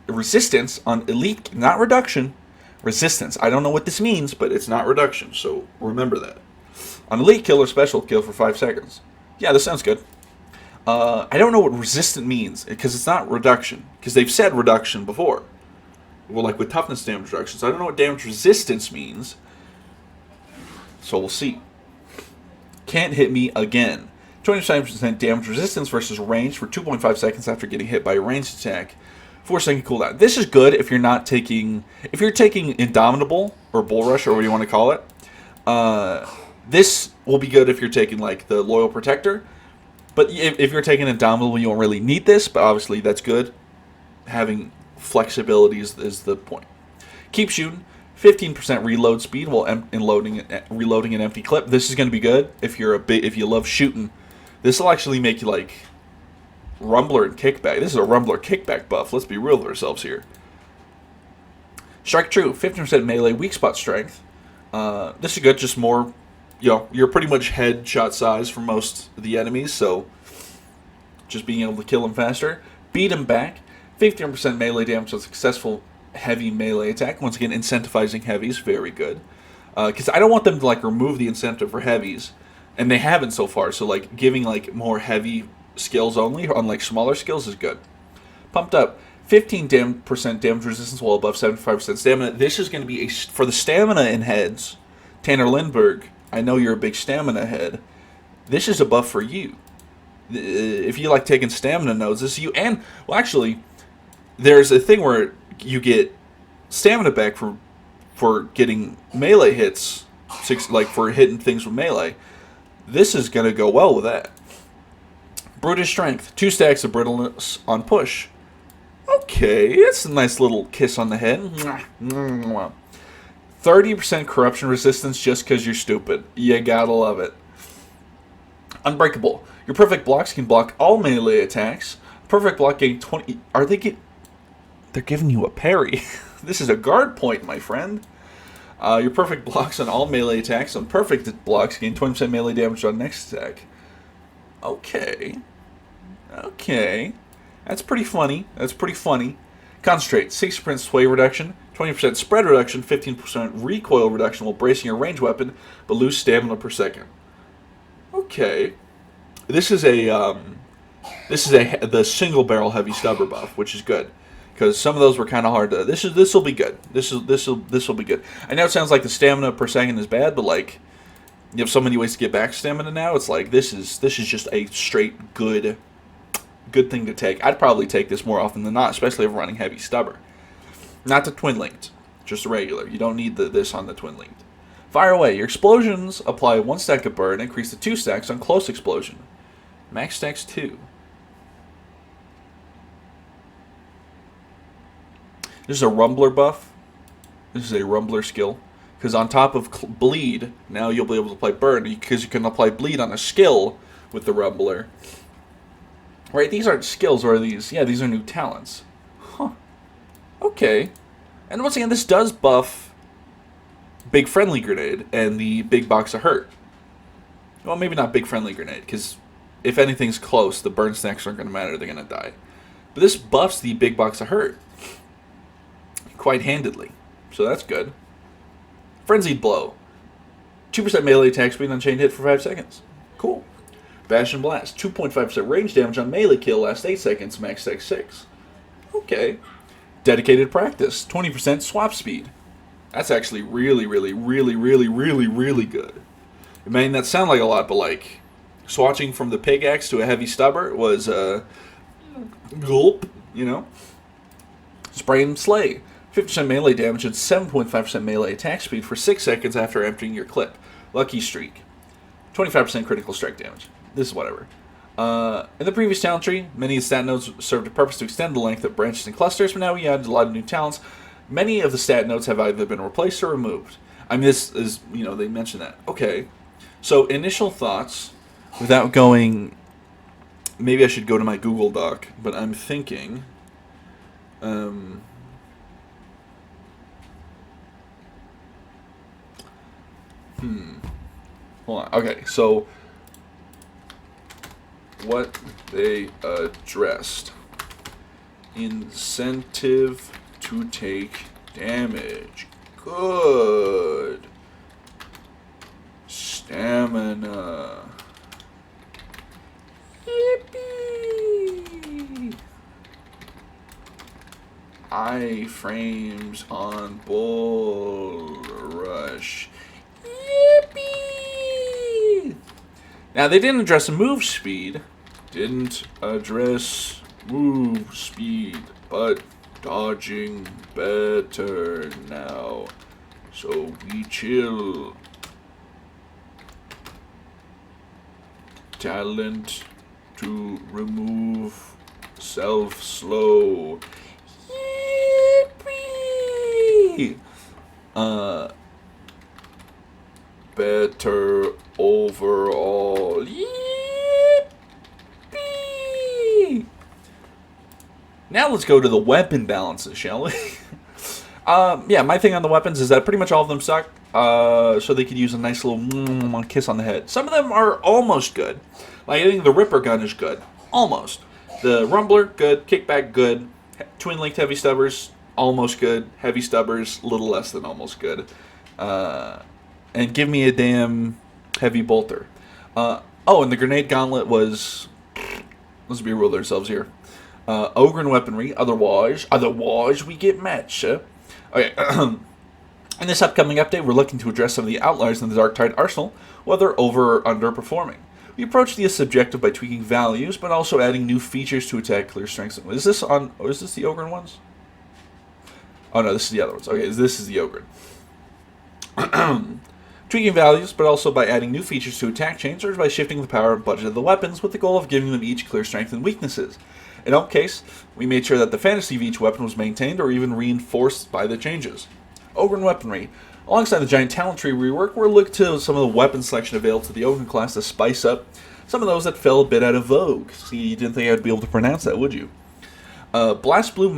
Speaker 1: resistance on elite... Not reduction. Resistance. I don't know what this means, but it's not reduction. So remember that. On elite kill or special kill for 5 seconds. Yeah, this sounds good. I don't know what resistant means, because it's not reduction. Because they've said reduction before. Well, like with toughness damage reduction. So I don't know what damage resistance means. So we'll see. Can't hit me again. 27% damage resistance versus range for 2.5 seconds after getting hit by a ranged attack. 4-second cooldown. This is good if you're not taking... If you're taking Indomitable, or Bull Rush, or what you want to call it. This will be good if you're taking, like, the Loyal Protector. But if you're taking Indomitable, you don't really need this. But obviously, that's good. Having flexibility is the point. Keep shooting. 15% reload speed while reloading an empty clip. This is going to be good if if you love shooting. This will actually make you, like, Rumbler and Kickback. This is a Rumbler Kickback buff. Let's be real with ourselves here. Strike True. 15% melee weak spot strength. This is good. Just more... You know, you're pretty much headshot size for most of the enemies, so just being able to kill them faster. Beat them back. 15% melee damage on successful heavy melee attack. Once again, incentivizing heavies, very good. Because I don't want them to, like, remove the incentive for heavies, and they haven't so far. So, like, giving, like, more heavy skills only on, like, smaller skills is good. Pumped up. 15% damage resistance while above 75% stamina. This is going to be for the stamina in heads. Tanner Lindbergh. I know you're a big stamina head. This is a buff for you. If you like taking stamina nodes, this is you. And, well, actually, there's a thing where you get stamina back for getting melee hits, like for hitting things with melee. This is going to go well with that. Brutish Strength, 2 stacks of brittleness on push. Okay, that's a nice little kiss on the head. 30% corruption resistance just because you're stupid. You gotta love it. Unbreakable. Your perfect blocks can block all melee attacks. Perfect block gain 20. They're giving you a parry. This is a guard point, my friend. Your perfect blocks on all melee attacks. On perfect blocks gain 20% melee damage on next attack. Okay. That's pretty funny. Concentrate. 60% sway reduction. 20% spread reduction. 15% recoil reduction while bracing your ranged weapon, but lose stamina per second. Okay. This is the single barrel heavy stubber buff, which is good. Because some of those were kind of hard to. This will be good. This will be good. I know it sounds like the stamina per second is bad, but like you have so many ways to get back stamina now. It's like this is just a straight good thing to take. I'd probably take this more often than not, especially if we're running heavy stubber. Not the twin linked, just the regular. You don't need this on the twin linked. Fire away. Your explosions apply 1 stack of burn, increase to 2 stacks on close explosion. Max stacks 2. This is a rumbler buff. This is a rumbler skill. Because on top of bleed, now you'll be able to apply burn. Because you can apply bleed on a skill with the rumbler. Right, these aren't skills, or are these? Yeah, these are new talents. Huh. Okay. And once again, this does buff Big Friendly Grenade and the Big Box of Hurt. Well, maybe not Big Friendly Grenade, because if anything's close, the burn stacks aren't going to matter. They're going to die. But this buffs the Big Box of Hurt quite handedly, so that's good. Frenzied Blow. 2% melee attack speed on chain hit for 5 seconds. Cool. Bash and Blast. 2.5% range damage on melee kill, last 8 seconds, max stack 6. Okay. Dedicated Practice. 20% swap speed. That's actually really good. It may not sound like a lot, but like swatching from the pickaxe to a heavy stubber was gulp, you know. Spray and Slay. 50% melee damage and 7.5% melee attack speed for 6 seconds after emptying your clip. Lucky Streak. 25% critical strike damage. This is whatever. In the previous talent tree, many stat nodes served a purpose to extend the length of branches and clusters, but now we added a lot of new talents. Many of the stat nodes have either been replaced or removed. I mean, this is, they mentioned that. Okay. So, initial thoughts, without going... Maybe I should go to my Google Doc, but I'm thinking... Hold on. Okay, so what they addressed. Incentive to take damage. Good. Stamina. Yippee. Iframes on bull rush. Yippee! Now, they didn't address move speed. But dodging better now. So we chill. Talent to remove self-slow. Yippee! Better overall. Yippee! Now let's go to the weapon balances, shall we? Yeah, my thing on the weapons is that pretty much all of them suck. So they could use a nice little kiss on the head. Some of them are almost good. Like, I think the Ripper gun is good. Almost. The Rumbler, good. Kickback, good. Twin linked heavy stubbers, almost good. Heavy stubbers, a little less than almost good. And give me a damn heavy bolter. And the grenade gauntlet was... Let's be real with ourselves here. Ogryn weaponry. Otherwise we get matched. Okay. In this upcoming update, we're looking to address some of the outliers in the Dark Tide arsenal, whether over or underperforming. We approach the subjective by tweaking values, but also adding new features to attack clear strengths. Is this on? Or is this the Ogryn ones? Oh no, this is the other ones. Okay, this is the Ogryn. Tweaking values, but also by adding new features to attack chains, or by shifting the power and budget of the weapons with the goal of giving them each clear strengths and weaknesses. In our case, we made sure that the fantasy of each weapon was maintained or even reinforced by the changes. Ogryn weaponry. Alongside the giant talent tree rework, we're looked to some of the weapon selection available to the Ogryn class to spice up some of those that fell a bit out of vogue. See, you didn't think I'd be able to pronounce that, would you? Blastum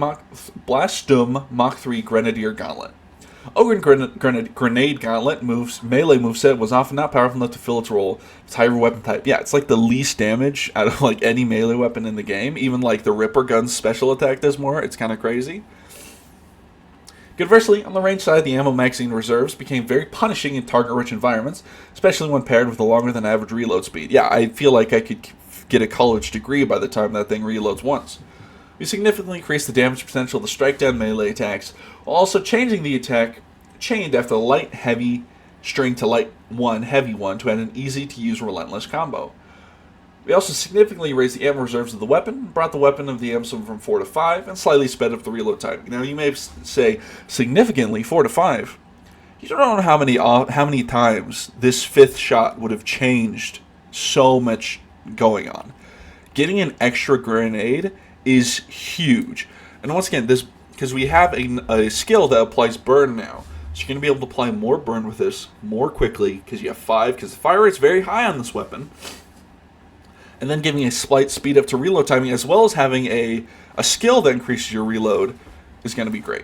Speaker 1: Mach 3 Grenadier Gauntlet. Ogryn Grenade Gauntlet melee moveset was often not powerful enough to fill its role. Its higher weapon type. Yeah, it's like the least damage out of like any melee weapon in the game. Even like the Ripper Gun's special attack does more. It's kind of crazy. Conversely, on the range side, the ammo magazine reserves became very punishing in target-rich environments, especially when paired with a longer-than-average reload speed. Yeah, I feel like I could get a college degree by the time that thing reloads once. We significantly increased the damage potential of the strike-down melee attacks, while also changing the attack chained after light, heavy, string to light 1, heavy 1 to add an easy-to-use relentless combo. We also significantly raised the ammo reserves of the weapon, brought the weapon of the ammo from 4 to 5, and slightly sped up the reload time. Now, you may say, significantly, 4 to 5. You don't know how many times this 5th shot would have changed so much going on. Getting an extra grenade is huge. And once again, this because we have a skill that applies burn now. So you're going to be able to apply more burn with this more quickly, because you have 5, because the fire rate's very high on this weapon. And then giving a slight speed up to reload timing, as well as having a skill that increases your reload, is going to be great.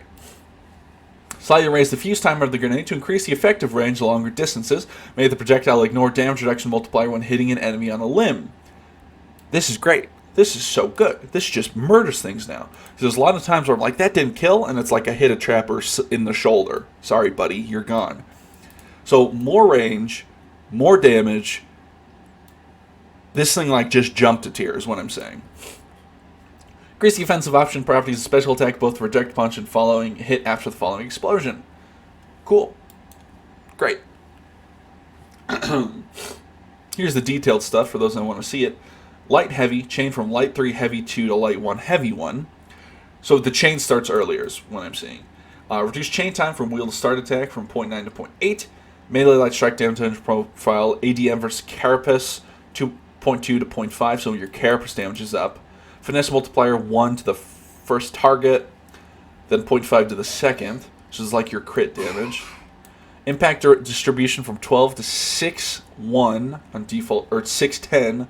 Speaker 1: Slightly raise the fuse timer of the grenade to increase the effective range to longer distances. Make the projectile ignore damage reduction multiplier when hitting an enemy on a limb. This is great. This is so good. This just murders things now. There's a lot of times where I'm like, that didn't kill, and it's like I hit a trapper in the shoulder. Sorry, buddy, you're gone. So more range, more damage. This thing like just jumped a tier is what I'm saying. Increase the offensive option properties of special attack, both reject punch and following hit after the following explosion. Cool. Great. Here's the detailed stuff for those that want to see it. Light heavy, chain from light 3 heavy 2 to light 1 heavy 1. So the chain starts earlier is what I'm seeing. Reduce chain time from wheel to start attack from 0.9 to 0.8. Melee light strike damage profile ADM versus carapace 2.2 to 0.5, so your carapace damage is up. Finesse multiplier 1 to the first target, then 0.5 to the second, which is like your crit damage. Impact distribution from 12 to 6-1 on default, or 6-10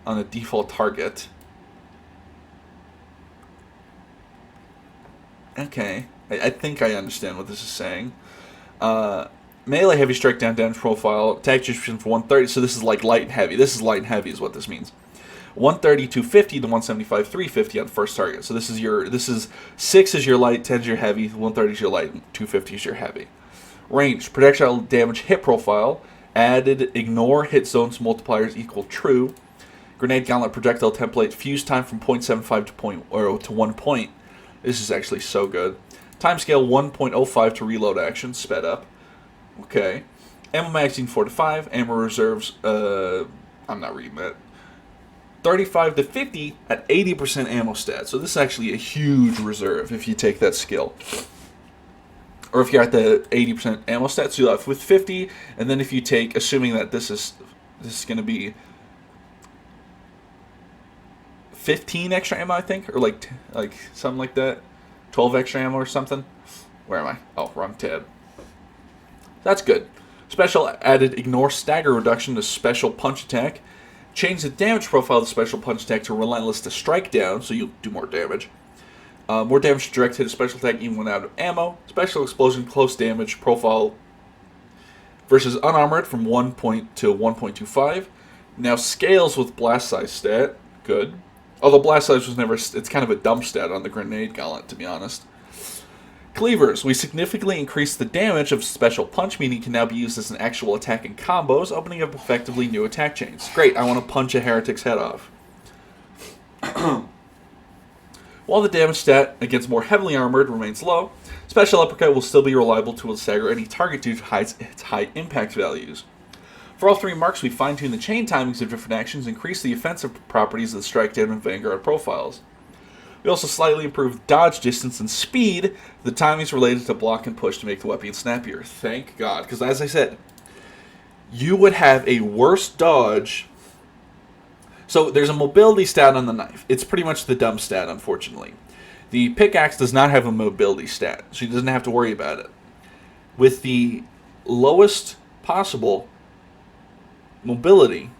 Speaker 1: on a default target. Okay, I think I understand what this is saying. Melee heavy strike down damage profile, attack distribution for 130, so this is like light and heavy. This is light and heavy is what this means. 130, 250 to 175, 350 on first target. So this is 6 is your light, 10 is your heavy, 130 is your light, 250 is your heavy. Range, projectile damage hit profile, added ignore hit zones multipliers equal true. Grenade gauntlet projectile template, fuse time from 0.75 to 1 point. This is actually so good. Timescale 1.05 to reload action, sped up. Okay. Ammo magazine 4 to 5. Ammo reserves, I'm not reading that. 35 to 50 at 80% ammo stat. So this is actually a huge reserve if you take that skill. Or if you're at the 80% ammo stat, so you're left with 50. And then if you take, assuming that this is going to be 15 extra ammo, I think, or like something like that. 12 extra ammo or something. Where am I? Oh, wrong tab. That's good. Special added ignore stagger reduction to special punch attack. Change the damage profile of the special punch attack to relentless to strike down, so you'll do more damage. More damage to direct hit a special attack even when out of ammo. Special explosion close damage profile versus unarmored from 1 point to 1.25. Now scales with blast size stat. Good. Although blast size was never, it's kind of a dump stat on the grenade gauntlet, to be honest. Cleavers. We significantly increased the damage of special punch, meaning it can now be used as an actual attack in combos, opening up effectively new attack chains. Great, I want to punch a heretic's head off. While the damage stat against more heavily armored remains low, Special Uppercut will still be reliable to stagger any target due to its high impact values. For all three marks, we fine-tune the chain timings of different actions, increase the offensive properties of the strike down and vanguard profiles. We also slightly improved dodge distance and speed, the timings related to block and push to make the weapon snappier. Thank God, because as I said, you would have a worse dodge. So there's a mobility stat on the knife. It's pretty much the dumb stat, unfortunately. The pickaxe does not have a mobility stat, so he doesn't have to worry about it. With the lowest possible mobility,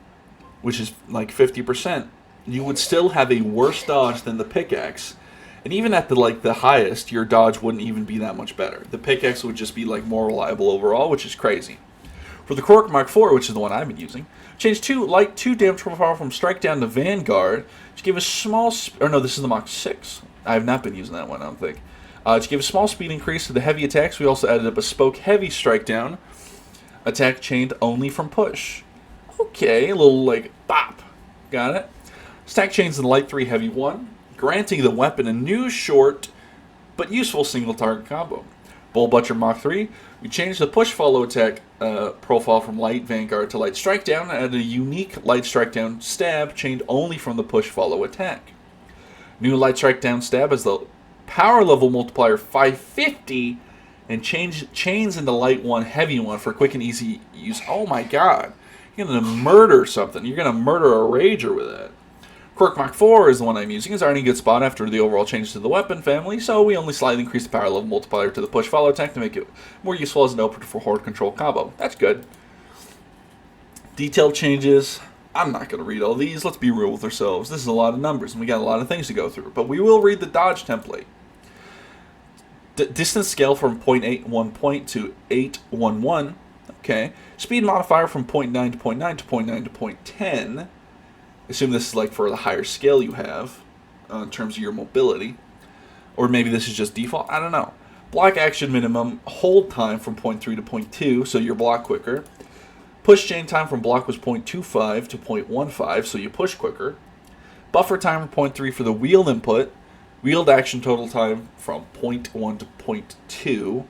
Speaker 1: which is like 50%, you would still have a worse dodge than the pickaxe. And even at the highest, your dodge wouldn't even be that much better. The pickaxe would just be like more reliable overall, which is crazy. For the Cork Mark IV, which is the one I've been using, changed 2 damage profile from strike down to vanguard to give a small... this is the Mach 6. I have not been using that one, I don't think. To give a small speed increase to the heavy attacks, we also added a bespoke heavy strike down attack chained only from push. Okay, a little bop. Got it. Stack chains in the light 3 heavy 1, granting the weapon a new short but useful single target combo. Bull Butcher Mach 3, we changed the push follow attack profile from light vanguard to light strike down and added a unique light strike down stab chained only from the push follow attack. New light strike down stab has the power level multiplier 550 and chains into light 1 heavy 1 for quick and easy use. Oh my god. You're going to murder something. You're going to murder a rager with that. Quirk Mach 4 is the one I'm using. It's already a good spot after the overall changes to the weapon family, so we only slightly increase the power level multiplier to the push follow attack to make it more useful as an opener for horde control combo. That's good. Detailed changes. I'm not going to read all these. Let's be real with ourselves. This is a lot of numbers, and we got a lot of things to go through. But we will read the dodge template. Distance scale from 0.81 point to 811. Okay. Speed modifier from 0.9 to 0.9 to 0.9 to 0.10. Assume this is for the higher scale you have in terms of your mobility. Or maybe this is just default. I don't know. Block action minimum hold time from 0.3 to 0.2, so you block quicker. Push chain time from block was 0.25 to 0.15, so you push quicker. Buffer time from 0.3 for the wheel input. Wheeled action total time from 0.1 to 0.2.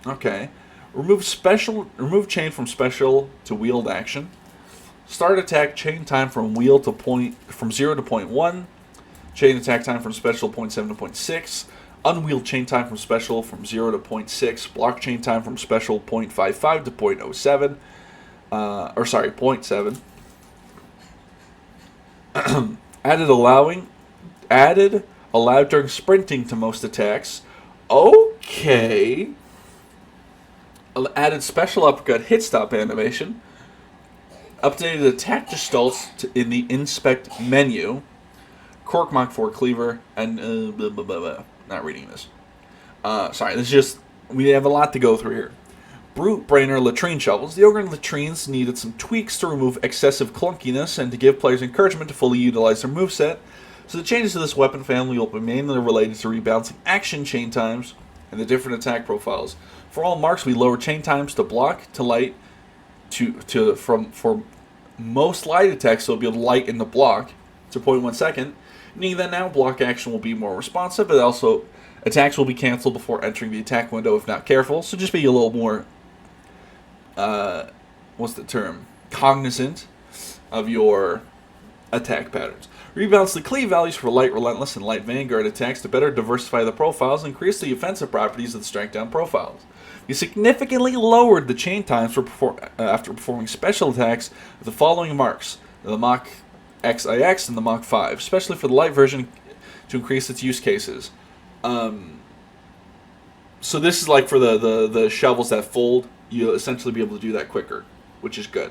Speaker 1: Okay. Remove chain from special to wheeled action. Start attack chain time from 0 to 0.1. Chain attack time from special 0.7 to 0.6. Unwheeled chain time from special from 0 to 0.6. Block chain time from special 0.55 to 0.07. 0.7. Added allowed during sprinting to most attacks. Okay. Added special uppercut hit stop animation. Updated attack gestalts in the inspect menu. Cork Mach 4 cleaver and not reading this. Sorry, this is just we have a lot to go through here. Brute Brainer latrine shovels. The Ogryn latrines needed some tweaks to remove excessive clunkiness and to give players encouragement to fully utilize their moveset. So the changes to this weapon family will be mainly related to rebalancing action chain times and the different attack profiles. For all marks, we lower chain times to block to light for most light attacks, so it'll be light in the block to 0.1 second. Meaning that now block action will be more responsive, but also attacks will be canceled before entering the attack window if not careful. So just be a little more, cognizant of your attack patterns. Rebalance the cleave values for light relentless and light vanguard attacks to better diversify the profiles and increase the offensive properties of the strike down profiles. We significantly lowered the chain times after performing special attacks with the following marks: the Mach XIX and the Mach 5, especially for the light version to increase its use cases. So this is for the shovels that fold. You'll essentially be able to do that quicker, which is good.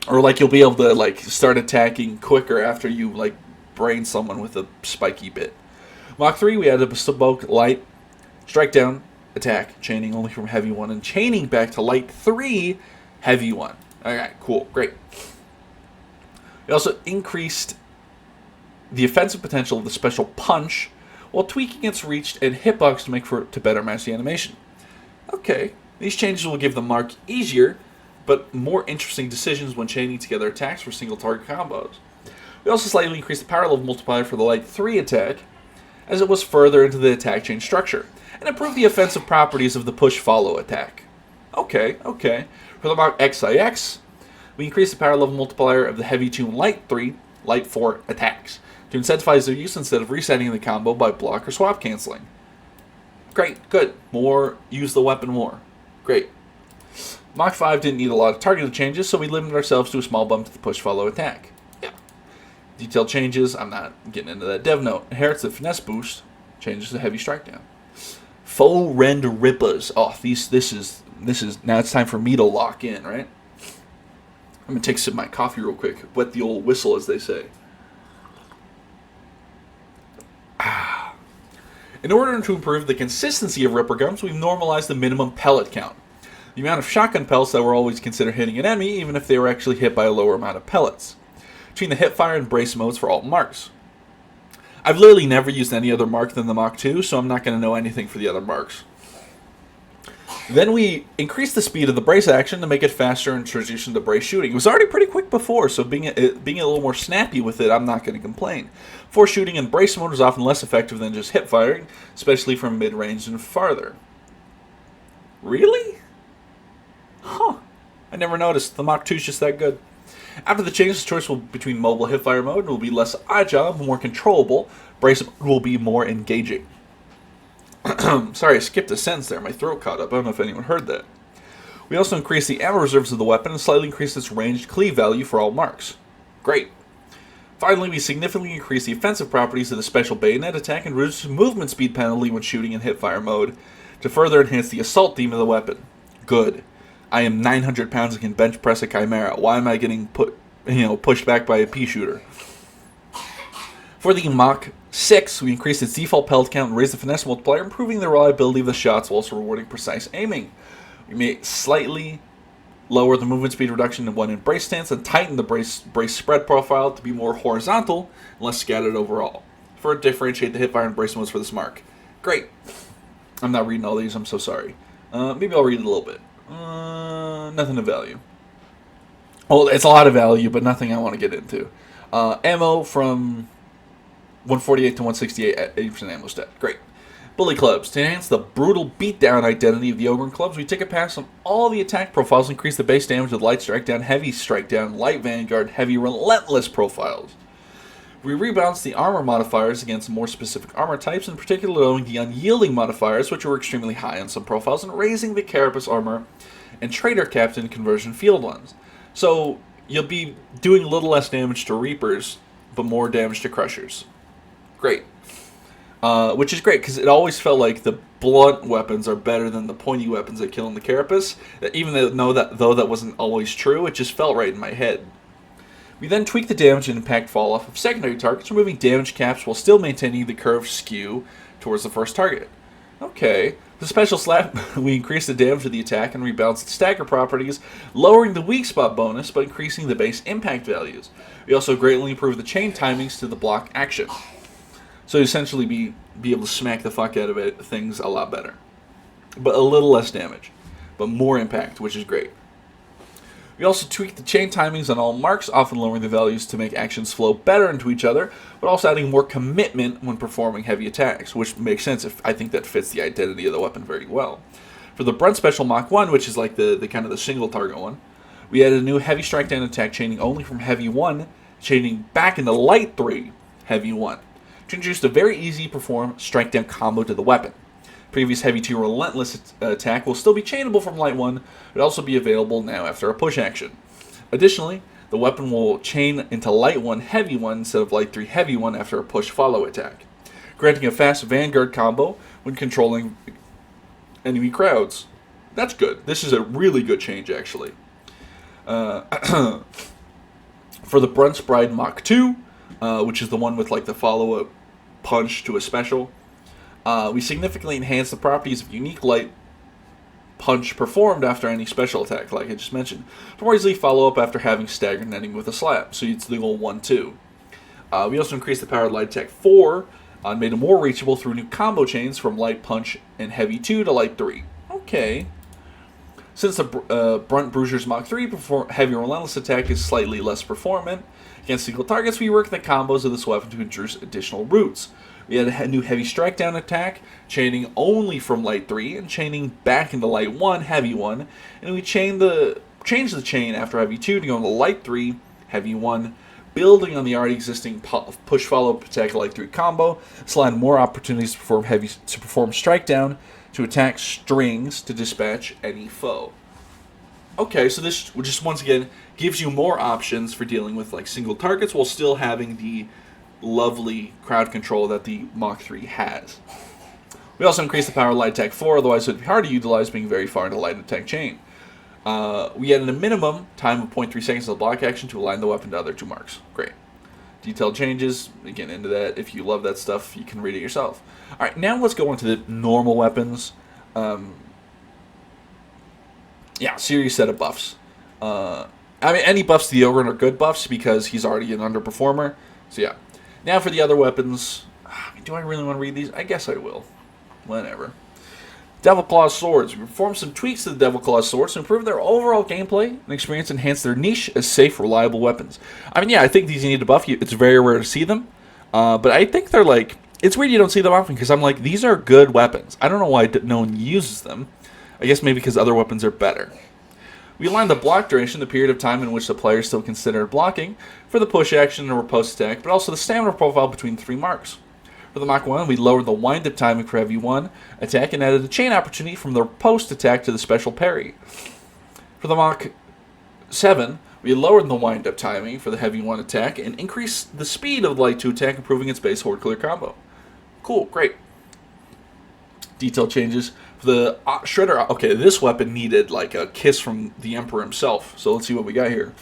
Speaker 1: Or you'll be able to start attacking quicker after you brain someone with a spiky bit. Mach 3, we added a bespoke light strike down attack, chaining only from heavy 1 and chaining back to light 3 heavy 1. Alright, cool, great. We also increased the offensive potential of the special punch while tweaking its reach and hitbox to better match the animation. Okay, these changes will give the mark easier but more interesting decisions when chaining together attacks for single target combos. We also slightly increased the power level multiplier for the light 3 attack as it was further into the attack chain structure, and improved the offensive properties of the push follow attack. Okay, okay. For the Mach XIX, we increase the power level multiplier of the Heavy 2 and Light 3, Light 4 attacks to incentivize their use instead of resetting the combo by block or swap canceling. Great, good. More, use the weapon more. Great. Mach 5 didn't need a lot of targeted changes, so we limited ourselves to a small bump to the push-follow attack. Yeah. Detailed changes, I'm not getting into that. Dev note, inherits the finesse boost, changes the heavy strike down. Faux rend rippas. Oh, this is, now it's time for me to lock in, right? I'm going to take a sip of my coffee real quick. Wet the old whistle, as they say. In order to improve the consistency of Ripper Gums, we've normalized the minimum pellet count. The amount of shotgun pellets that were always considered hitting an enemy, even if they were actually hit by a lower amount of pellets. Between the hipfire and brace modes for all marks. I've literally never used any other mark than the Mach 2, so I'm not going to know anything for the other marks. Then we increased the speed of the brace action to make it faster and transition to brace shooting. It was already pretty quick before, so being a little more snappy with it, I'm not going to complain. Force shooting in brace mode is often less effective than just hip firing, especially from mid-range and farther. Really? Huh. I never noticed. The Mach 2 is just that good. After the changes, the choice between mobile hipfire mode will be less agile, more controllable. Brace mode will be more engaging. Sorry, I skipped a sentence there. My throat caught up. I don't know if anyone heard that. We also increased the ammo reserves of the weapon and slightly increased its ranged cleave value for all marks. Great. Finally, we significantly increased the offensive properties of the special bayonet attack and reduced the movement speed penalty when shooting in hipfire mode to further enhance the assault theme of the weapon. Good. I am 900 pounds and can bench press a Chimera. Why am I getting pushed back by a pea shooter? For the Mach 6, we increased its default pellet count and raised the finesse multiplier, improving the reliability of the shots while also rewarding precise aiming. We made slightly lower the movement speed reduction to one in brace stance and tighten the brace spread profile to be more horizontal and less scattered overall. Further differentiate the hipfire and brace modes for this mark. Great. I'm not reading all these, I'm so sorry. Maybe I'll read it a little bit. Nothing of value. Well, it's a lot of value, but nothing I want to get into. Ammo from 148 to 168 at 80% ammo stat. Great. Bully clubs. To enhance the brutal beatdown identity of the Ogryn clubs, we take a pass on all the attack profiles and increase the base damage with light strike down, heavy strike down, light vanguard, heavy relentless profiles. We rebalance the armor modifiers against more specific armor types, in particular lowering the unyielding modifiers, which were extremely high on some profiles, and raising the carapace armor and trader captain conversion field ones. So you'll be doing a little less damage to Reapers, but more damage to Crushers. Great. Which is great, because it always felt like the blunt weapons are better than the pointy weapons that kill in the carapace. Even though that wasn't always true, it just felt right in my head. We then tweak the damage and impact fall off of secondary targets, removing damage caps while still maintaining the curved skew towards the first target. Okay. The special slap, we increase the damage of the attack and rebalance the stagger properties, lowering the weak spot bonus but increasing the base impact values. We also greatly improve the chain timings to the block action. So essentially be able to smack the fuck out of things a lot better. But a little less damage. But more impact, which is great. We also tweak the chain timings on all marks, often lowering the values to make actions flow better into each other, but also adding more commitment when performing heavy attacks, which makes sense if I think that fits the identity of the weapon very well. For the Brunt Special Mach 1, which is like the kind of the single target one, we added a new heavy strike down attack chaining only from heavy 1, chaining back into light 3, heavy 1, to introduce a very easy perform strike down combo to the weapon. Previous heavy 2 relentless attack will still be chainable from light 1, but also be available now after a push action. Additionally, the weapon will chain into light 1 heavy 1 instead of light 3 heavy 1 after a push follow attack, granting a fast vanguard combo when controlling enemy crowds. That's good. This is a really good change, actually. For the Brunt's Bride Mach 2, which is the one with like the follow-up punch to a special, we significantly enhance the properties of unique light punch performed after any special attack, like I just mentioned, to more easily follow up after having staggered an enemy with a slap, so it's the goal 1-2. We also increased the power of light attack 4, and made it more reachable through new combo chains from light punch and heavy 2 to light 3. Okay. Since the Brunt Bruiser's Mach 3 heavy relentless attack is slightly less performant against single targets, we work the combos of this weapon to introduce additional routes. We had a new heavy strike down attack, chaining only from light 3 and chaining back into light 1, heavy 1. And we changed the chain after heavy 2 to go into light 3, heavy 1, building on the already existing push follow protect light 3 combo, sliding more opportunities to perform strike down, to attack strings to dispatch any foe. Okay, so this just once again gives you more options for dealing with like single targets while still having the lovely crowd control that the Mach 3 has. We also increased the power of light attack 4, otherwise it would be hard to utilize being very far into light attack chain. We added a minimum time of 0.3 seconds of the block action to align the weapon to other 2 marks. Great. Detailed changes, again, into that. If you love that stuff, you can read it yourself. Alright, now let's go on to the normal weapons. Serious set of buffs. Any buffs to the Ogryn are good buffs because he's already an underperformer. So yeah. Now for the other weapons. Do I really want to read these? I guess I will. Whatever. Devil Claw Swords. We performed some tweaks to the Devil Claw Swords to improve their overall gameplay and experience, enhance their niche as safe, reliable weapons. I think these need to buff you. It's very rare to see them. But I think they're like... It's weird you don't see them often because I'm like, these are good weapons. I don't know why no one uses them. I guess maybe because other weapons are better. We aligned the block duration, the period of time in which the player is still considered blocking, for the push action and riposte attack, but also the stamina profile between 3 marks. For the Mach 1, we lowered the wind-up timing for heavy 1 attack and added a chain opportunity from the riposte attack to the special parry. For the Mach 7, we lowered the wind-up timing for the heavy 1 attack and increased the speed of the light 2 attack, improving its base horde clear combo. Cool, great. Detailed changes. For the Shredder, okay, this weapon needed like a kiss from the Emperor himself, so let's see what we got here.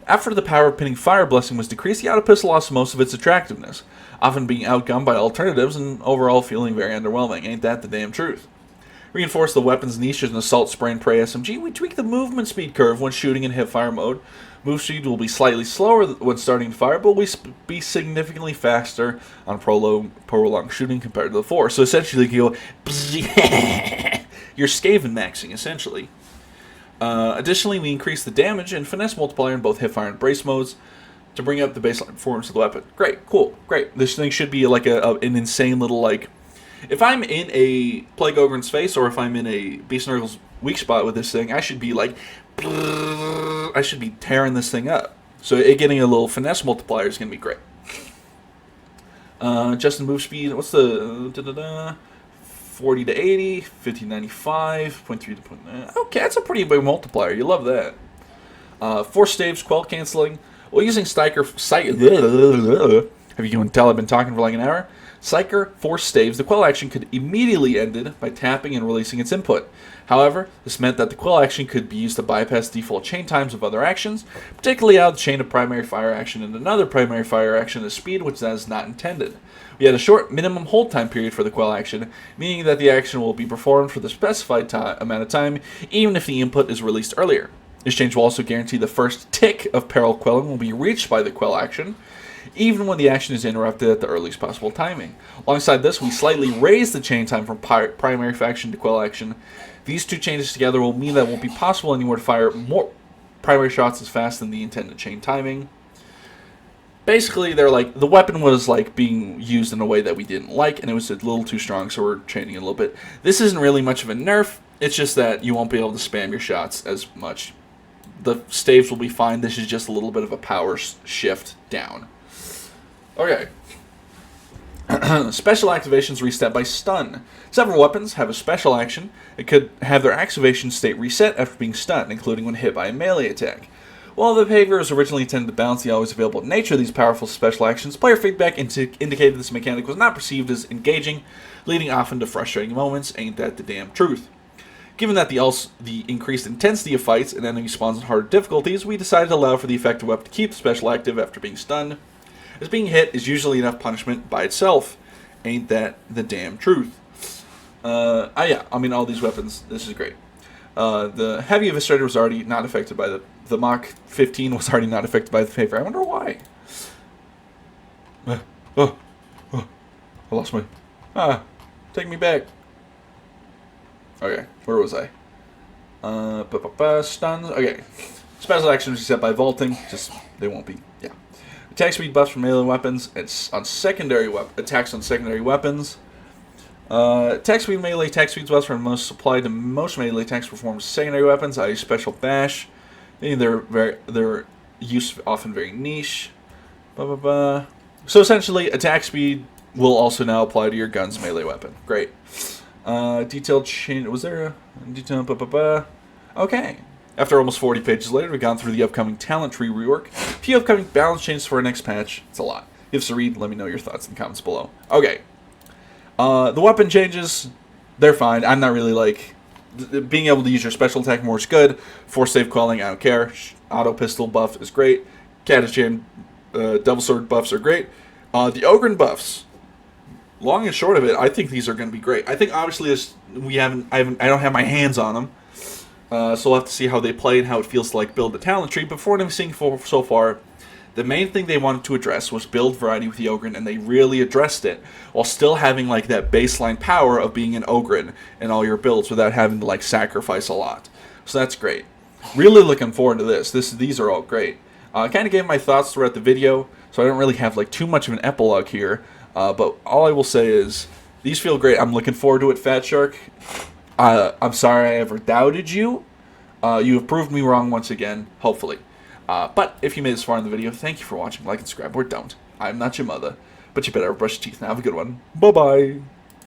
Speaker 1: After the power of pinning fire blessing was decreased, the auto pistol lost most of its attractiveness, often being outgunned by alternatives and overall feeling very underwhelming. Ain't that the damn truth? Reinforce the weapon's niche as an assault spray and pray SMG. We tweak the movement speed curve when shooting in hip fire mode. Move speed will be slightly slower when starting to fire, but will be significantly faster on prolonged shooting compared to the 4. So essentially, you go, you're Skaven maxing, essentially. Additionally, we increase the damage and finesse multiplier in both hipfire and brace modes to bring up the baseline performance of the weapon. Great, cool, great. This thing should be like an insane little, like... If I'm in a Plague Ogryn's face, or if I'm in a Beast Nurgle's weak spot with this thing, I should be like... I should be tearing this thing up. So it getting a little finesse multiplier is going to be great. Adjusting move speed, what's the... 40 to 80, 50 to 95, 0.3 to 0.9. Okay, that's a pretty big multiplier. You love that. Force staves, quell canceling. Well, using Striker... Have you tell I've been talking for like an hour? Psyker force staves, the quell action could immediately ended by tapping and releasing its input. However, this meant that the quell action could be used to bypass default chain times of other actions, particularly out of the chain of primary fire action and another primary fire action at speed, which that is not intended. We had a short minimum hold time period for the quell action, meaning that the action will be performed for the specified amount of time, even if the input is released earlier. This change will also guarantee the first tick of peril quelling will be reached by the quell action, even when the action is interrupted at the earliest possible timing. Alongside this, we slightly raise the chain time from primary faction to quell action. These two changes together will mean that it won't be possible anymore to fire more primary shots as fast than the intended chain timing. Basically, they're like, the weapon was like being used in a way that we didn't like, and it was a little too strong, so we're chaining it a little bit. This isn't really much of a nerf, it's just that you won't be able to spam your shots as much. The staves will be fine, this is just a little bit of a power shift down. Okay. Special activations reset by stun. Several weapons have a special action. It could have their activation state reset after being stunned, including when hit by a melee attack. While the behavior was originally intended to balance the always available nature of these powerful special actions, player feedback indicated this mechanic was not perceived as engaging, leading often to frustrating moments. Ain't that the damn truth? Given that the increased intensity of fights and enemy spawns and harder difficulties, we decided to allow for the effective weapon to keep the special active after being stunned, as being hit is usually enough punishment by itself. Ain't that the damn truth? Yeah, all these weapons, this is great. The Heavy Eviscerator was already not affected by the Mach 15 was already not affected by the favor. I wonder why. I lost my... take me back. Okay, where was I? Stuns. Okay. Special actions reset by vaulting. Just, they won't be, yeah. Attack speed buffs from melee weapons. It's on secondary attacks on secondary weapons. Attack speed melee. Attack speed buffs are most applied to most melee attacks performed secondary weapons, i.e. special bash. Their use often very niche. So essentially, attack speed will also now apply to your gun's melee weapon. Great. Detailed change. Was there a detail? Okay. After almost 40 pages later, we've gone through the upcoming talent tree rework. A few upcoming balance changes for our next patch. It's a lot. Give us a read. Let me know your thoughts in the comments below. Okay. The weapon changes, they're fine. I'm not really like... Being able to use your special attack more is good. Force save quelling, I don't care. Auto pistol buff is great. Catachan, double sword buffs are great. The Ogryn buffs, long and short of it, I think these are going to be great. I think obviously I don't have my hands on them. So we'll have to see how they play and how it feels to like build the talent tree. But for what I'm seeing so far, the main thing they wanted to address was build variety with the Ogryn, and they really addressed it while still having like that baseline power of being an Ogryn in all your builds without having to like sacrifice a lot. So that's great. Really looking forward to this. These are all great. I kind of gave my thoughts throughout the video, so I don't really have like too much of an epilogue here. But all I will say is these feel great. I'm looking forward to it, Fat Shark. I'm sorry I ever doubted you. You have proved me wrong once again, hopefully. But if you made this far in the video, thank you for watching. Like and subscribe, or don't. I'm not your mother. But you better brush your teeth and have a good one. Bye-bye.